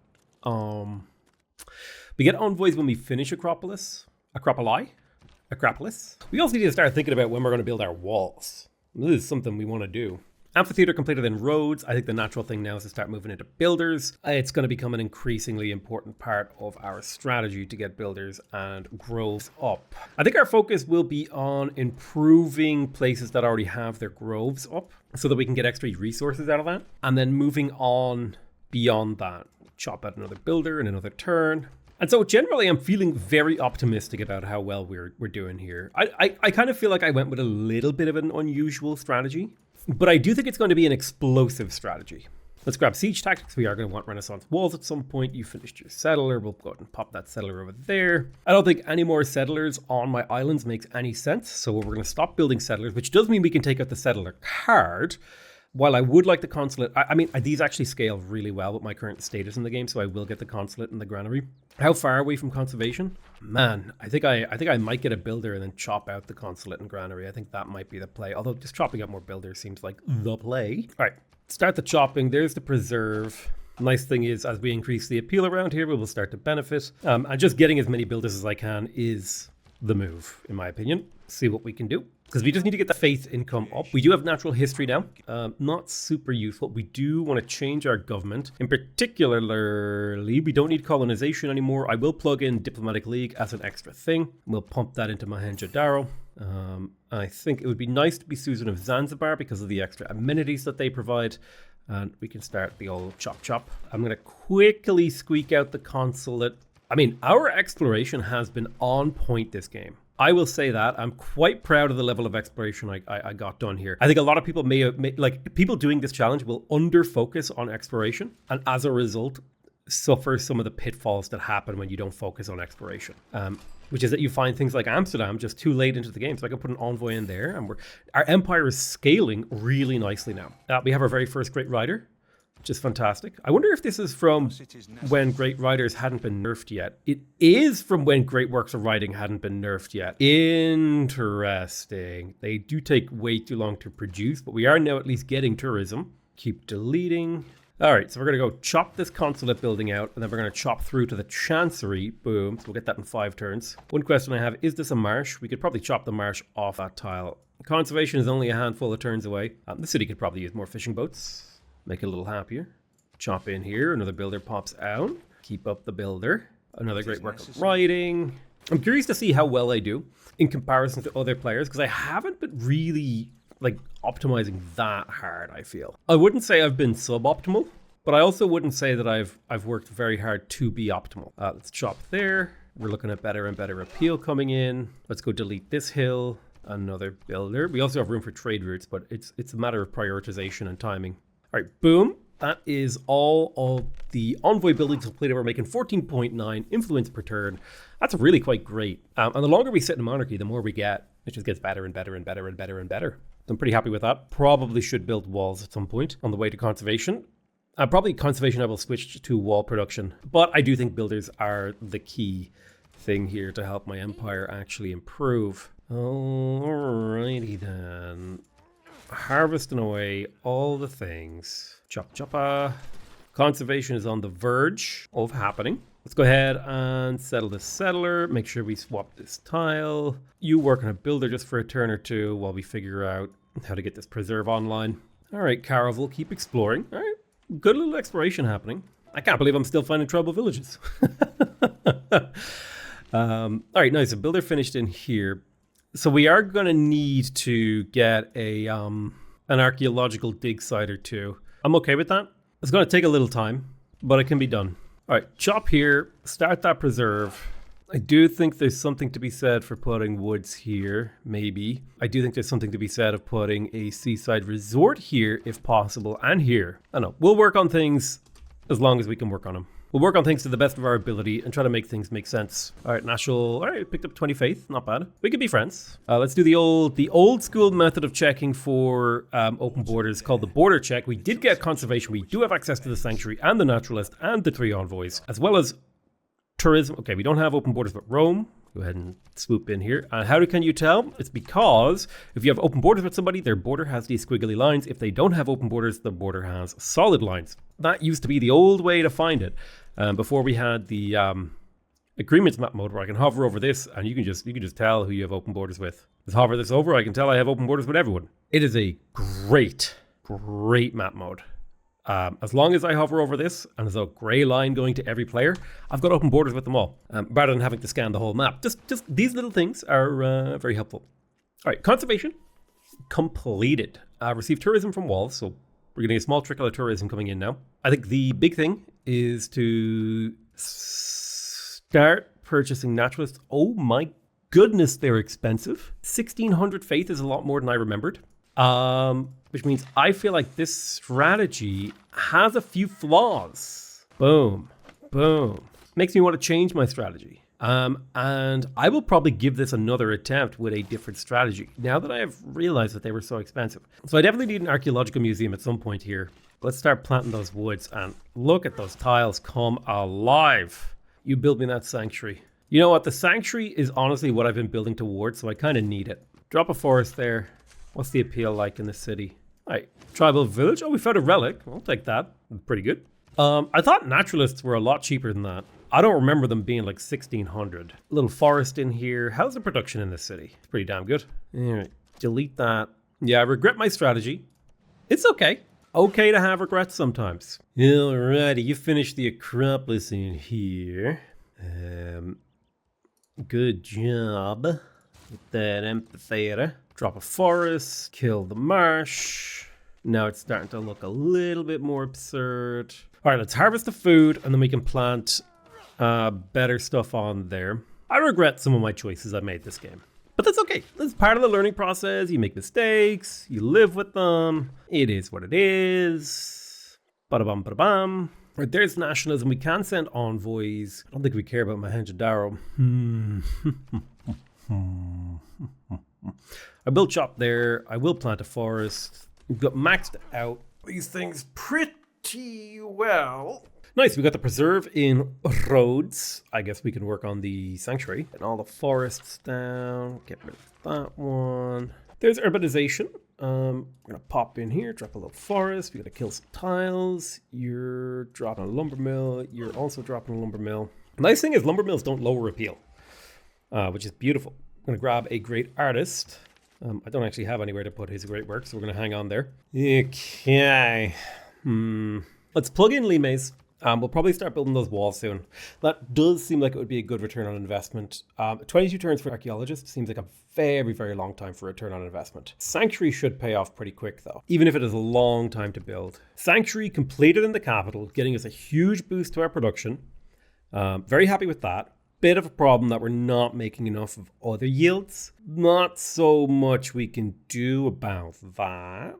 S1: we get envoys when we finish Acropolis. Acropolis. We also need to start thinking about when we're going to build our walls. This is something we want to do. Amphitheater completed in roads. I think the natural thing now is to start moving into builders. It's going to become an increasingly important part of our strategy to get builders and groves up. I think our focus will be on improving places that already have their groves up so that we can get extra resources out of that. And then moving on beyond that, chop out another builder in another turn. And so generally, I'm feeling very optimistic about how well we're doing here. I kind of feel like I went with a little bit of an unusual strategy, but I do think it's going to be an explosive strategy. Let's grab siege tactics. We are going to want Renaissance walls at some point. You finished your settler. We'll go ahead and pop that settler over there. I don't think any more settlers on my islands makes any sense. So we're going to stop building settlers, which does mean we can take out the settler card. While I would like the consulate, I mean, these actually scale really well with my current status in the game, so I will get the consulate and the granary. How far away from conservation? Man, I think I might get a builder and then chop out the consulate and granary. I think that might be the play, although just chopping out more builders seems like the play. All right, start the chopping. There's the preserve. Nice thing is, as we increase the appeal around here, we will start to benefit. And just getting as many builders as I can is the move, in my opinion. See what we can do. Because we just need to get the faith income up. We do have natural history now. Not super useful. We do want to change our government. In particularly, we don't need colonization anymore. I will plug in Diplomatic League as an extra thing. We'll pump that into Mohenjo-Daro. I think it would be nice to be Suzerain of Zanzibar because of the extra amenities that they provide. And we can start the old chop. I'm going to quickly squeak out the consulate. I mean, our exploration has been on point this game. I will say that. I'm quite proud of the level of exploration I got done here. I think a lot of people may like people doing this challenge will under focus on exploration and as a result suffer some of the pitfalls that happen when you don't focus on exploration. Which is that you find things like Amsterdam just too late into the game. So I can put an envoy in there and our empire is scaling really nicely now. We have our very first great rider. which is fantastic. I wonder if this is from when Great Riders hadn't been nerfed yet. It is from when Great Works of Riding hadn't been nerfed yet. Interesting. They do take way too long to produce, but we are now at least getting tourism. Keep deleting. All right, so we're going to go chop this consulate building out, and then we're going to chop through to the Chancery. Boom. So we'll get that in 5 turns. One question I have, is this a marsh? We could probably chop the marsh off that tile. Conservation is only a handful of turns away. The city could probably use more fishing boats. Make it a little happier. Chop in here. Another builder pops out. Keep up the builder. Another great work of writing. I'm curious to see how well I do in comparison to other players, because I haven't been really optimizing that hard, I feel. I wouldn't say I've been suboptimal, but I also wouldn't say that I've worked very hard to be optimal. Let's chop there. We're looking at better and better appeal coming in. Let's go delete this hill. Another builder. We also have room for trade routes, but it's a matter of prioritization and timing. All right, boom. That is all of the envoy buildings completed. We're making 14.9 influence per turn. That's really quite great. And the longer we sit in monarchy, the more we get. It just gets better and better and better and better and better. So I'm pretty happy with that. Probably should build walls at some point on the way to conservation. Probably conservation I will switch to wall production. But I do think builders are the key thing here to help my empire actually improve. Alrighty then. Harvesting away all the things. Chop choppa. Conservation is on the verge of happening. Let's go ahead and settle this settler. Make sure we swap this tile. You work on a builder just for a turn or two while we figure out how to get this preserve online. All right, Caravel, keep exploring. All right, good little exploration happening. I can't believe I'm still finding tribal villages. All right, nice. A builder finished in here. So we are going to need to get an archaeological dig site or two. I'm okay with that. It's going to take a little time, but it can be done. All right, chop here, start that preserve. I do think there's something to be said for putting woods here, maybe. I do think there's something to be said of putting a seaside resort here, if possible, and here. I don't know. We'll work on things as long as we can work on them. We'll work on things to the best of our ability and try to make things make sense. All right, national. All right, picked up 20 faith. Not bad. We could be friends. Let's do the old school method of checking for open borders called the border check. We did get conservation. We do have access to the sanctuary and the naturalist and the 3 envoys, as well as tourism. Okay, we don't have open borders, but Rome. Go ahead and swoop in here. How can you tell? It's because if you have open borders with somebody, their border has these squiggly lines. If they don't have open borders, the border has solid lines. That used to be the old way to find it. Before we had the agreements map mode where I can hover over this and you can just tell who you have open borders with. Just hover this over, I can tell I have open borders with everyone. It is a great map mode. As long as I hover over this and there's a grey line going to every player, I've got open borders with them all, rather than having to scan the whole map. Just these little things are very helpful. All right, conservation completed. Received tourism from walls, so we're getting a small trickle of tourism coming in now. I think the big thing is to start purchasing naturalists. Oh my goodness, they're expensive. 1,600 faith is a lot more than I remembered. Which means I feel like this strategy has a few flaws. Boom. Makes me want to change my strategy. And I will probably give this another attempt with a different strategy now that I have realized that they were so expensive. So I definitely need an archaeological museum at some point here. Let's start planting those woods and look at those tiles come alive. You build me that sanctuary. You know what? The sanctuary is honestly what I've been building towards, so I kind of need it. Drop a forest there. What's the appeal like in the city? All right, tribal village. Oh, we found a relic. I'll take that. Pretty good. I thought naturalists were a lot cheaper than that. I don't remember them being like 1,600. A little forest in here. How's the production in this city? It's pretty damn good. All right, delete that. Yeah, I regret my strategy. It's okay. Okay to have regrets sometimes. Alrighty, you finished the Acropolis in here. Good job with that amphitheater. Drop a forest, kill the marsh. Now it's starting to look a little bit more absurd. All right, let's harvest the food and then we can plant better stuff on there. I regret some of my choices I made this game, but that's okay. That's part of the learning process. You make mistakes, you live with them. It is what it is. Ba-da-bum, ba-da-bum. Right, there's nationalism. We can send envoys. I don't think we care about Mohenjo-Daro. I built shop there. I will plant a forest. We've got maxed out these things pretty pretty well. Nice, we got the preserve in Rhodes. I guess we can work on the sanctuary. And all the forests down. Get rid of that one. There's urbanization. We're gonna pop in here, drop a little forest. We gotta kill some tiles. You're dropping a lumber mill. You're also dropping a lumber mill. Nice thing is lumber mills don't lower appeal, which is beautiful. I'm gonna grab a great artist. I don't actually have anywhere to put his great work, so we're gonna hang on there. Okay. Let's plug in Limes. We'll probably start building those walls soon. That does seem like it would be a good return on investment. 22 turns for archaeologists seems like a very, very long time for return on investment. Sanctuary should pay off pretty quick though, even if it is a long time to build. Sanctuary completed in the capital, getting us a huge boost to our production. Very happy with that. Bit of a problem that we're not making enough of other yields. Not so much we can do about that.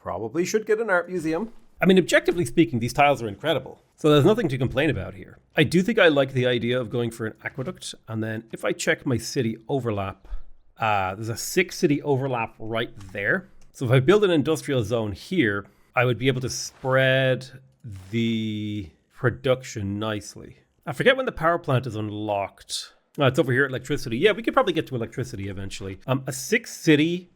S1: Probably should get an art museum. I mean, objectively speaking, these tiles are incredible. So there's nothing to complain about here. I do think I like the idea of going for an aqueduct. And then if I check my city overlap, there's a 6 city overlap right there. So if I build an industrial zone here, I would be able to spread the production nicely. I forget when the power plant is unlocked. It's over here at electricity. Yeah, we could probably get to electricity eventually. A 6 city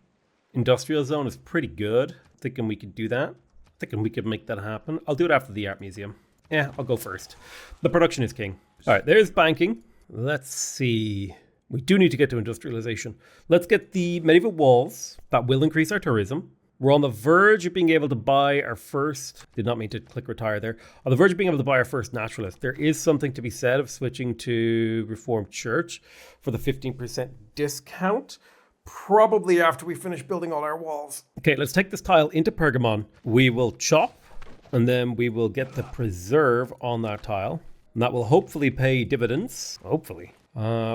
S1: industrial zone is pretty good. Thinking we could do that. Thinking we could make that happen. I'll do it after the art museum. Yeah, I'll go first. The production is king. All right, there's banking. Let's see. We do need to get to industrialization. Let's get the medieval walls. That will increase our tourism. We're on the verge of being able to buy our first... Did not mean to click retire there. On the verge of being able to buy our first naturalist. There is something to be said of switching to Reformed Church for the 15% discount. Probably after we finish building all our walls. Okay, let's take this tile into Pergamon. We will chop, and then we will get the preserve on that tile. And that will hopefully pay dividends. Hopefully.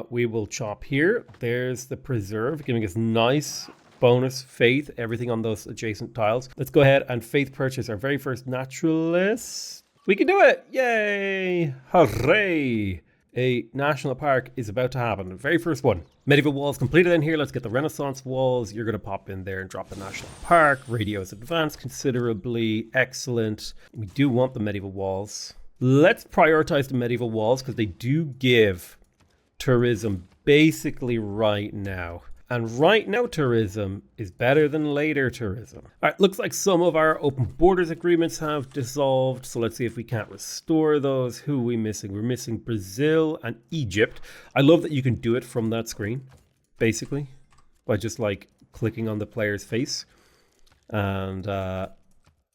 S1: We will chop here. There's the preserve, giving us nice bonus faith, everything on those adjacent tiles. Let's go ahead and faith purchase our very first naturalist. We can do it! Yay! Hooray! A national park is about to happen. The very first one. Medieval walls completed in here. Let's get the Renaissance walls. You're going to pop in there and drop the national park. Radio is advanced considerably. Excellent. We do want the medieval walls. Let's prioritize the medieval walls because they do give tourism basically right now. And right now tourism is better than later tourism. All right, looks like some of our open borders agreements have dissolved. So let's see if we can't restore those. Who are we missing? We're missing Brazil and Egypt. I love that you can do it from that screen, basically, by just like clicking on the player's face and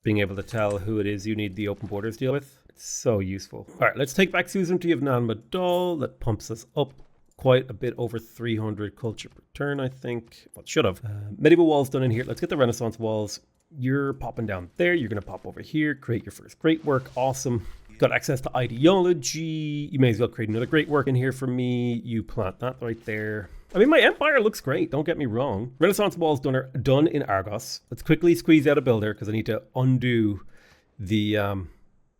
S1: being able to tell who it is you need the open borders deal with. It's so useful. All right, let's take back suzerainty of Nan Madol. That pumps us up quite a bit over 300 culture per turn, I think. Well, it should have. Medieval walls done in here. Let's get the Renaissance walls. You're popping down there. You're going to pop over here. Create your first great work. Awesome. Got access to ideology. You may as well create another great work in here for me. You plant that right there. I mean, my empire looks great. Don't get me wrong. Renaissance walls done in Argos. Let's quickly squeeze out a builder because I need to undo the...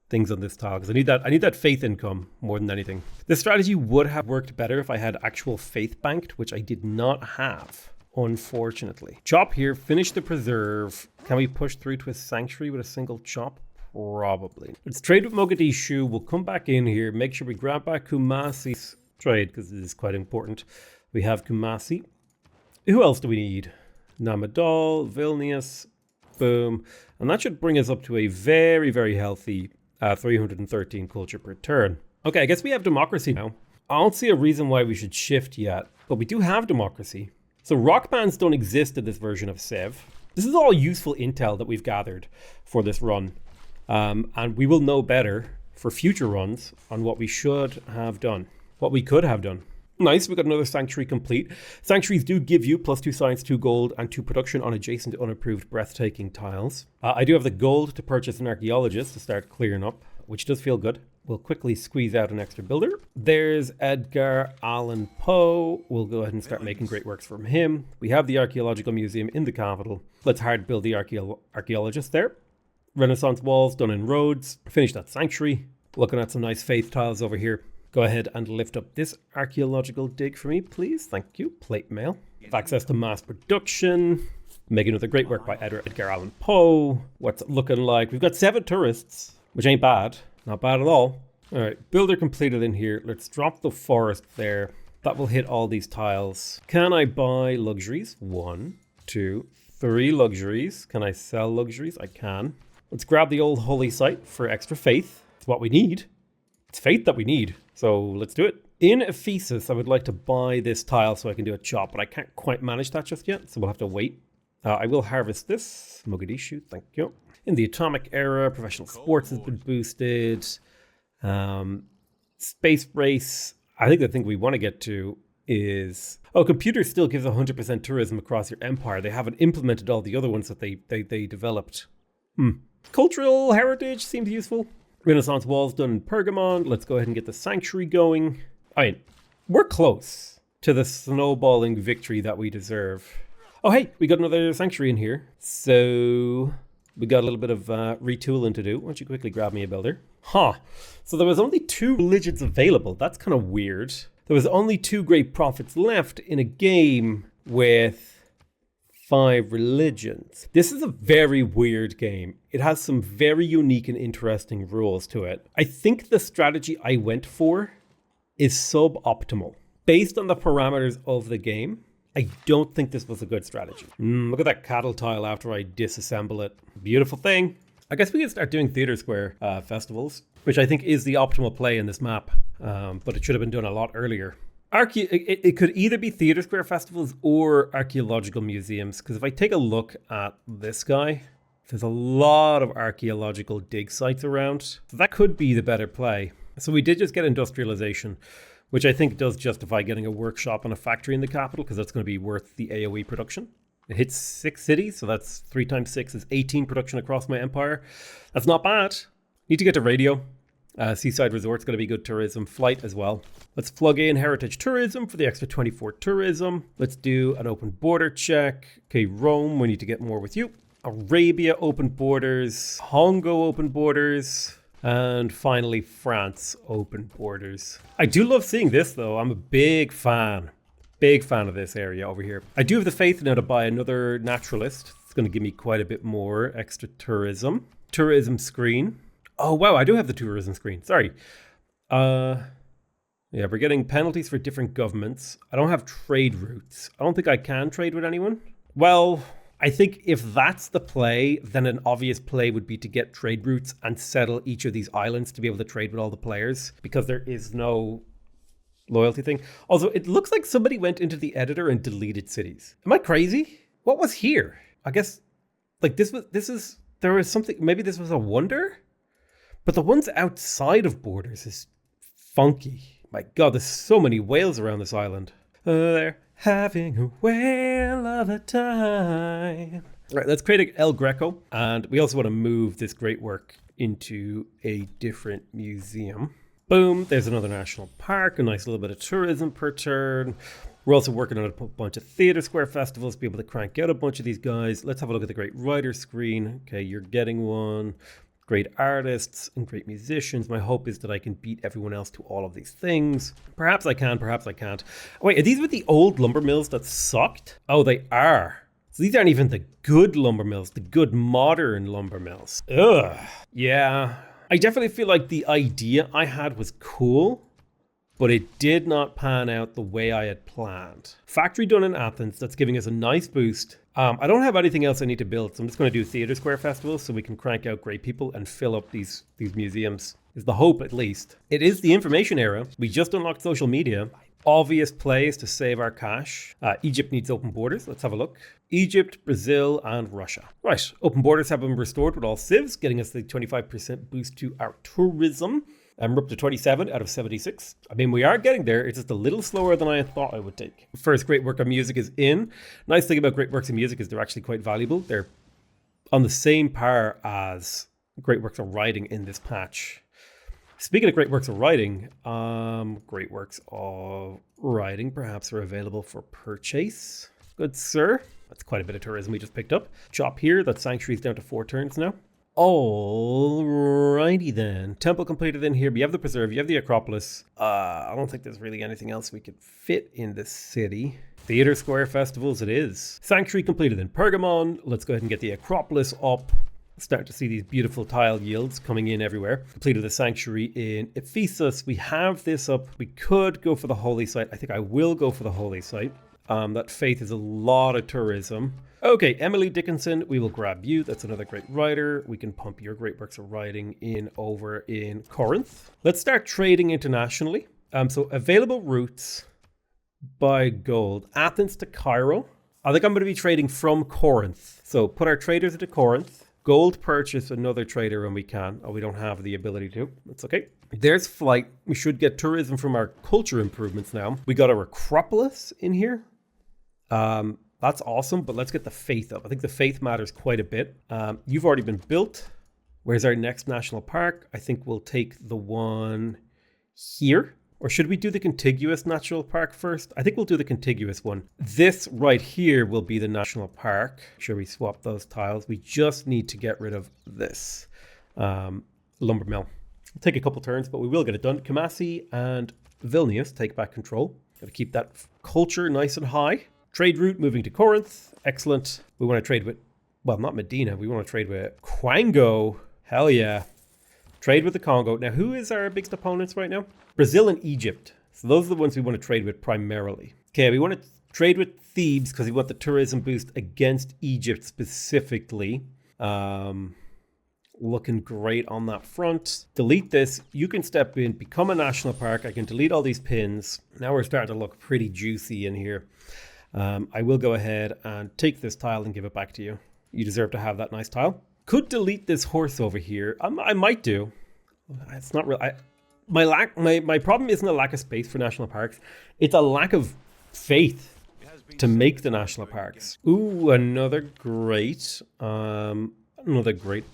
S1: things on this tile because I need that faith income more than anything. This strategy would have worked better if I had actual faith banked, which I did not have, unfortunately. Chop here, finish the preserve. Can we push through to a sanctuary with a single chop? Probably. Let's trade with Mogadishu. We'll come back in here, make sure we grab back Kumasi's trade because it is quite important. We have Kumasi. Who else do we need? Namadol, Vilnius, boom. And that should bring us up to a very, very healthy 313 culture per turn. Okay, I guess we have democracy now. I don't see a reason why we should shift yet, but we do have democracy. So rock bands don't exist in this version of Civ. This is all useful intel that we've gathered for this run. And we will know better for future runs on what we should have done, what we could have done. Nice, we got another sanctuary complete. Sanctuaries do give you +2 science, 2 gold, and 2 production on adjacent unapproved breathtaking tiles. I do have the gold to purchase an archaeologist to start clearing up, which does feel good. We'll quickly squeeze out an extra builder. There's Edgar Allan Poe. We'll go ahead and start making great works from him. We have the archaeological museum in the capital. Let's hard build the archaeologist there. Renaissance walls done in Rhodes. Finish that sanctuary. Looking at some nice faith tiles over here. Go ahead and lift up this archaeological dig for me, please. Thank you. Plate mail. Have access to mass production. Making another great work by Edgar Allan Poe. What's it looking like? We've got 7 tourists, which ain't bad. Not bad at all. All right, builder completed in here. Let's drop the forest there. That will hit all these tiles. Can I buy luxuries? 1, 2, 3 luxuries. Can I sell luxuries? I can. Let's grab the old holy site for extra faith. It's what we need. It's faith that we need. So let's do it. In Ephesus, I would like to buy this tile so I can do a chop, but I can't quite manage that just yet, so we'll have to wait. I will harvest this. Mogadishu, thank you. In the atomic era, professional sports has been boosted. Space race, I think the thing we want to get to is... Oh, computer still gives 100% tourism across your empire. They haven't implemented all the other ones that they developed. Cultural heritage seems useful. Renaissance walls done in Pergamon. Let's go ahead and get the sanctuary going. I mean, we're close to the snowballing victory that we deserve. Oh, hey, we got another sanctuary in here. So we got a little bit of retooling to do. Why don't you quickly grab me a builder? So there was only 2 religions available. That's kind of weird. There was only 2 great prophets left in a game with 5 religions. This is a very weird game. It has some very unique and interesting rules to it. I think the strategy I went for is suboptimal. Based on the parameters of the game, I don't think this was a good strategy. Look at that cattle tile after I disassemble it. Beautiful thing. I guess we can start doing Theatre Square festivals, which I think is the optimal play in this map, but it should have been done a lot earlier. It could either be Theatre Square festivals or archaeological museums, because if I take a look at this guy, there's a lot of archaeological dig sites around. So that could be the better play. So we did just get industrialization, which I think does justify getting a workshop and a factory in the capital, because that's going to be worth the AoE production. It hits 6 cities, so that's 3 times 6 is 18 production across my empire. That's not bad. Need to get to radio. Seaside Resort's going to be good tourism. Flight as well. Let's plug in heritage tourism for the extra 24 tourism. Let's do an open border check. Okay, Rome, we need to get more with you. Arabia, open borders. Hongo, open borders. And finally, France, open borders. I do love seeing this, though. I'm a big fan of this area over here. I do have the faith now to buy another naturalist. It's going to give me quite a bit more extra tourism. Tourism screen. Oh, wow, I do have the tourism screen. Sorry. Yeah, we're getting penalties for different governments. I don't have trade routes. I don't think I can trade with anyone. Well, I think if that's the play, then an obvious play would be to get trade routes and settle each of these islands to be able to trade with all the players, because there is no loyalty thing. Also, it looks like somebody went into the editor and deleted cities. Am I crazy? What was here? I guess, like, there was something, maybe this was a wonder? But the ones outside of borders is funky. My God, there's so many whales around this island. They're having a whale of a time. All right, let's create a El Greco. And we also want to move this great work into a different museum. Boom, there's another national park, a nice little bit of tourism per turn. We're also working on a bunch of Theatre Square festivals to be able to crank out a bunch of these guys. Let's have a look at the great writer screen. Okay, you're getting one. Great artists and great musicians. My hope is that I can beat everyone else to all of these things. Perhaps I can, perhaps I can't. Wait, are these with the old lumber mills that sucked? Oh, they are. So these aren't even the good lumber mills, the good modern lumber mills. Ugh. Yeah. I definitely feel like the idea I had was cool, but it did not pan out the way I had planned. Factory done in Athens, that's giving us a nice boost. I don't have anything else I need to build, so I'm just going to do Theatre Square festivals so we can crank out great people and fill up these museums. Is the hope, at least. It is the information era. We just unlocked social media. Obvious plays to save our cash. Egypt needs open borders. Let's have a look. Egypt, Brazil, and Russia. Right, open borders have been restored with all civs, getting us the 25% boost to our tourism. We're up to 27 out of 76. I mean, we are getting there. It's just a little slower than I thought I would take. First great work of music is in. Nice thing about great works of music is they're actually quite valuable. They're on the same par as great works of writing in this patch. Speaking of great works of writing, great works of writing perhaps are available for purchase. Good sir. That's quite a bit of tourism we just picked up. Chop here. That sanctuary's down to 4 turns now. Alrighty then. Temple completed in here. But you have the preserve. You have the Acropolis. I don't think there's really anything else we could fit in this city. Theatre Square festivals it is. Sanctuary completed in Pergamon. Let's go ahead and get the Acropolis up. Start to see these beautiful tile yields coming in everywhere. Completed the Sanctuary in Ephesus. We have this up. We could go for the Holy Site. I think I will go for the Holy Site. That faith is a lot of tourism. Okay, Emily Dickinson, we will grab you. That's another great writer. We can pump your great works of writing in over in Corinth. Let's start trading internationally. So available routes by gold. Athens to Cairo. I think I'm going to be trading from Corinth. So put our traders into Corinth. Gold purchase another trader when we can. Oh, we don't have the ability to. That's okay. There's flight. We should get tourism from our culture improvements now. We got our Acropolis in here. That's awesome, but let's get the faith up. I think the faith matters quite a bit. You've already been built. Where's our next national park? I think we'll take the one here. Or should we do the contiguous national park first? I think we'll do the contiguous one. This right here will be the national park. Should we swap those tiles? We just need to get rid of this lumber mill. It'll take a couple turns, but we will get it done. Kumasi and Vilnius take back control. Got to keep that culture nice and high. Trade route moving to Corinth. Excellent. We want to trade with, well, not Medina. We want to trade with Kwango. Hell yeah. Trade with the Congo. Now, who is our biggest opponents right now? Brazil and Egypt. So those are the ones we want to trade with primarily. Okay, we want to trade with Thebes because we want the tourism boost against Egypt specifically. Looking great on that front. Delete this. You can step in, become a national park. I can delete all these pins. Now we're starting to look pretty juicy in here. I will go ahead and take this tile and give it back to you. You deserve to have that nice tile. Could delete this horse over here. I might do. It's not real. My problem isn't a lack of space for national parks. It's a lack of faith to make the national parks. Ooh, another great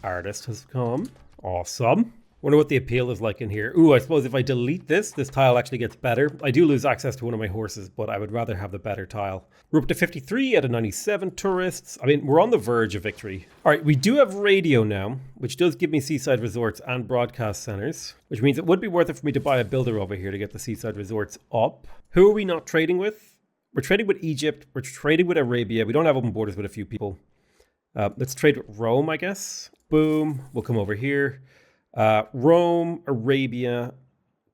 S1: artist has come. Awesome. Wonder what the appeal is like in here. Ooh, I suppose if I delete this tile actually gets better. I do lose access to one of my horses, but I would rather have the better tile. We're up to 53 out of 97 tourists. I mean, we're on the verge of victory. All right, we do have radio now, which does give me seaside resorts and broadcast centers, which means it would be worth it for me to buy a builder over here to get the seaside resorts up. Who are we not trading with? We're trading with Egypt. We're trading with Arabia. We don't have open borders with a few people. Let's trade with Rome, I guess. Boom. We'll come over here. Rome, Arabia,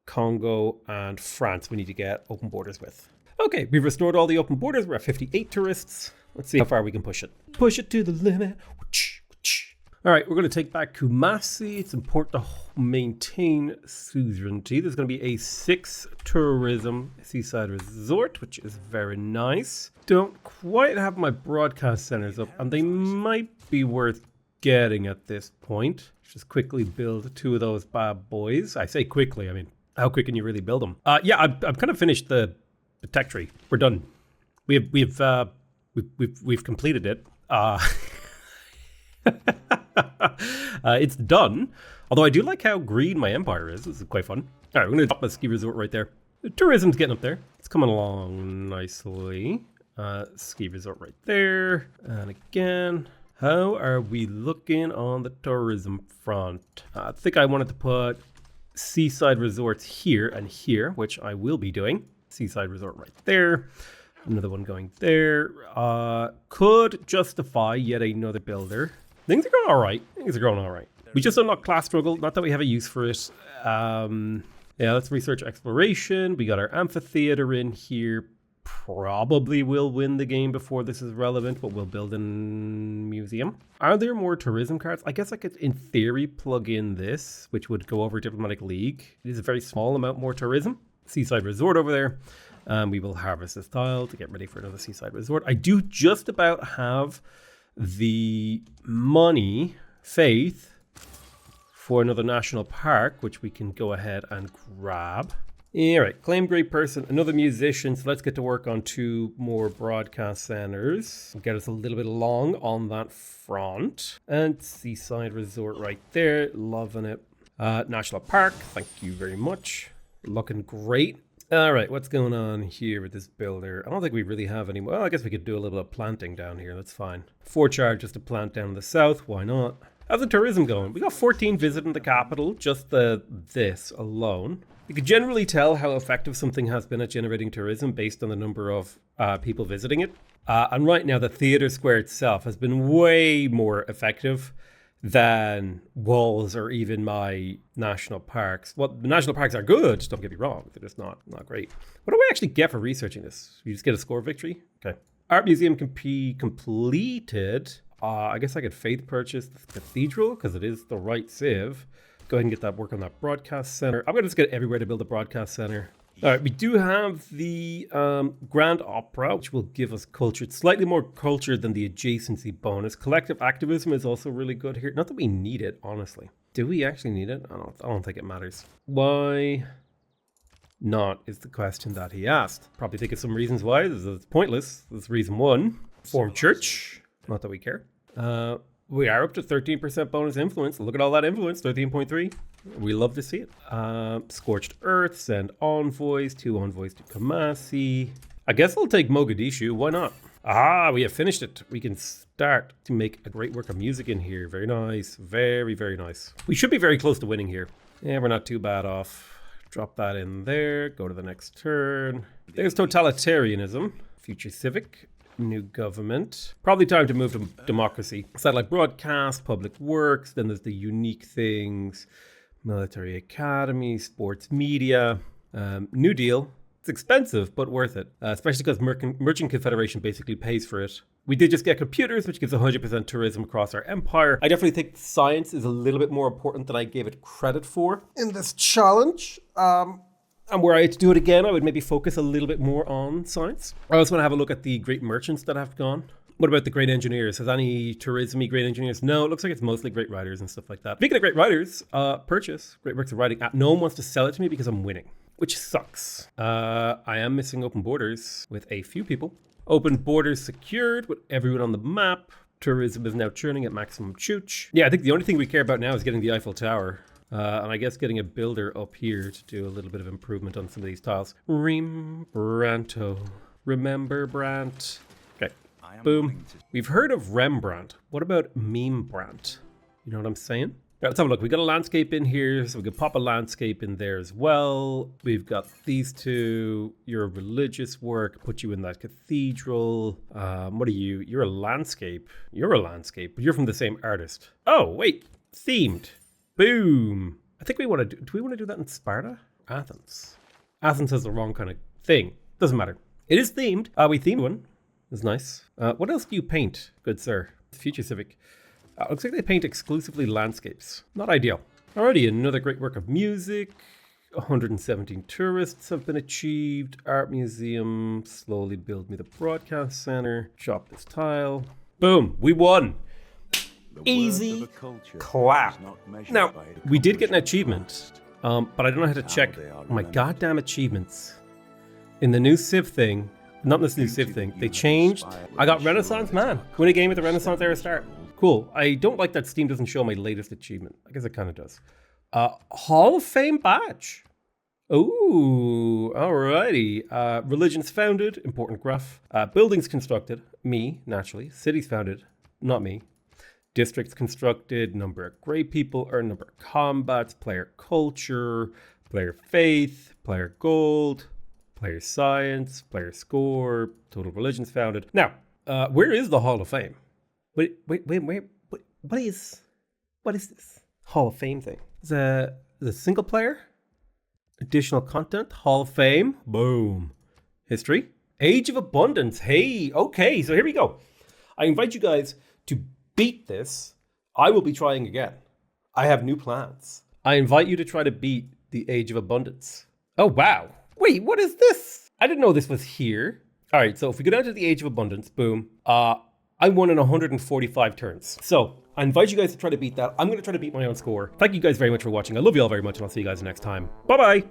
S1: Congo, and France we need to get open borders with. Okay, we've restored all the open borders. We're at 58 tourists. Let's see how far we can push it. Push it to the limit. All right, we're going to take back Kumasi. It's important to maintain suzerainty. There's going to be a 6 tourism seaside resort, which is very nice. Don't quite have my broadcast centers up, and they might be worth getting at this point. Just quickly build 2 of those bad boys. I say quickly, I mean, how quick can you really build them? Yeah, I've kind of finished the tech tree. We're done. We've completed it. It's done. Although I do like how green my empire is. This is quite fun. All right, we're going to drop a ski resort right there. The tourism's getting up there. It's coming along nicely. Ski resort right there. And again, how are we looking on the tourism front? I think I wanted to put seaside resorts here and here, which I will be doing. Seaside resort right there. Another one going there. Could justify yet another builder. Things are going all right. We just unlocked class struggle. Not that we have a use for it. Yeah, let's research exploration. We got our amphitheater in here. Probably will win the game before this is relevant, but we'll build a museum. Are there more tourism cards? I guess I could, in theory, plug in this, which would go over Diplomatic League. It is a very small amount more tourism. Seaside resort over there. We will harvest this tile to get ready for another seaside resort. I do just about have the money, faith, for another national park, which we can go ahead and grab. All right, claim great person, another musician. So let's get to work on 2 more broadcast centers. We'll get us a little bit along on that front. And seaside resort right there, loving it. National park, thank you very much. Looking great. All right, what's going on here with this builder? I don't think we really have any. Well, I guess we could do a little bit of planting down here. That's fine. 4 charges to plant down in the south. Why not? How's the tourism going? We got 14 visiting the capital, just this alone. You can generally tell how effective something has been at generating tourism based on the number of people visiting it. And right now, the theatre square itself has been way more effective than walls or even my national parks. Well, the national parks are good, don't get me wrong. They're just not great. What do I actually get for researching this? You just get a score victory? Okay. Art museum can be completed. I guess I could faith purchase the cathedral because it is the right civ. Go ahead and get that work on that broadcast center. I'm going to just get everywhere to build a broadcast center. All right, we do have the Grand Opera, which will give us culture. It's slightly more culture than the adjacency bonus. Collective activism is also really good here. Not that we need it, honestly. Do we actually need it? I don't think it matters. Why not is the question that he asked. Probably think of some reasons why. It's pointless. That's reason one. Form church. Not that we care. We are up to 13% bonus influence. Look at all that influence, 13.3. We love to see it. Scorched Earth, send envoys, 2 envoys to Kamasi. I guess I'll take Mogadishu, why not? We have finished it. We can start to make a great work of music in here. Very nice, very, very nice. We should be very close to winning here. Yeah, we're not too bad off. Drop that in there, go to the next turn. There's totalitarianism, future civic. New government. Probably time to move to democracy. Satellite broadcast, public works, then there's the unique things, military academy, sports media, New Deal. It's expensive, but worth it, especially because Merchant Confederation basically pays for it. We did just get computers, which gives 100% tourism across our empire. I definitely think science is a little bit more important than I gave it credit for in this challenge. And were I to do it again, I would maybe focus a little bit more on science. I also want to have a look at the great merchants that have gone. What about the great engineers? Has any tourism-y great engineers? No, it looks like it's mostly great writers and stuff like that. Speaking of great writers, purchase great works of writing. No one wants to sell it to me because I'm winning, which sucks. I am missing open borders with a few people. Open borders secured with everyone on the map. Tourism is now churning at maximum chooch. Yeah, I think the only thing we care about now is getting the Eiffel Tower. And I guess getting a builder up here to do a little bit of improvement on some of these tiles. Rembrandto. Remember Brandt. Okay. Boom. We've heard of Rembrandt. What about Memebrandt? You know what I'm saying? Right, let's have a look. We got a landscape in here, so we could pop a landscape in there as well. We've got these two. Your religious work. Put you in that cathedral. What are you? You're a landscape. You're a landscape, but you're from the same artist. Oh, wait. Themed. Boom. I think we want to do we want to do that in Sparta? Athens. Athens has the wrong kind of thing. Doesn't matter. It is themed. We themed one. It's nice. What else do you paint, good sir? Future Civic. Looks like they paint exclusively landscapes. Not ideal. Alrighty, another great work of music. 117 tourists have been achieved. Art museum. Slowly build me the broadcast center. Chop this tile. Boom. We won. Easy clap. Now, we did get an achievement, but I don't know how to check my goddamn achievements. In the new Civ thing, not in this new Civ thing, they changed. I got Renaissance Man. Win a game with the Renaissance era start. Cool. I don't like that Steam doesn't show my latest achievement. I guess it kind of does. Hall of Fame badge. Ooh, alrighty. Religions founded, important graph. Buildings constructed, me, naturally. Cities founded, not me. Districts constructed, number of great people, or number of combats, player culture, player faith, player gold, player science, player score, total religions founded. Now, where is the Hall of Fame? Wait, what is this Hall of Fame thing? Is a single player? Additional content, Hall of Fame, boom. History, Age of Abundance. Hey, okay, so here we go. I invite you guys to beat this. I will be trying again. I have new plans. I invite you to try to beat the Age of Abundance. Oh, wow. Wait, what is this? I didn't know this was here. All right, so if we go down to the Age of Abundance, boom. I won in 145 turns. So I invite you guys to try to beat that. I'm going to try to beat my own score. Thank you guys very much for watching. I love you all very much, and I'll see you guys next time. Bye-bye.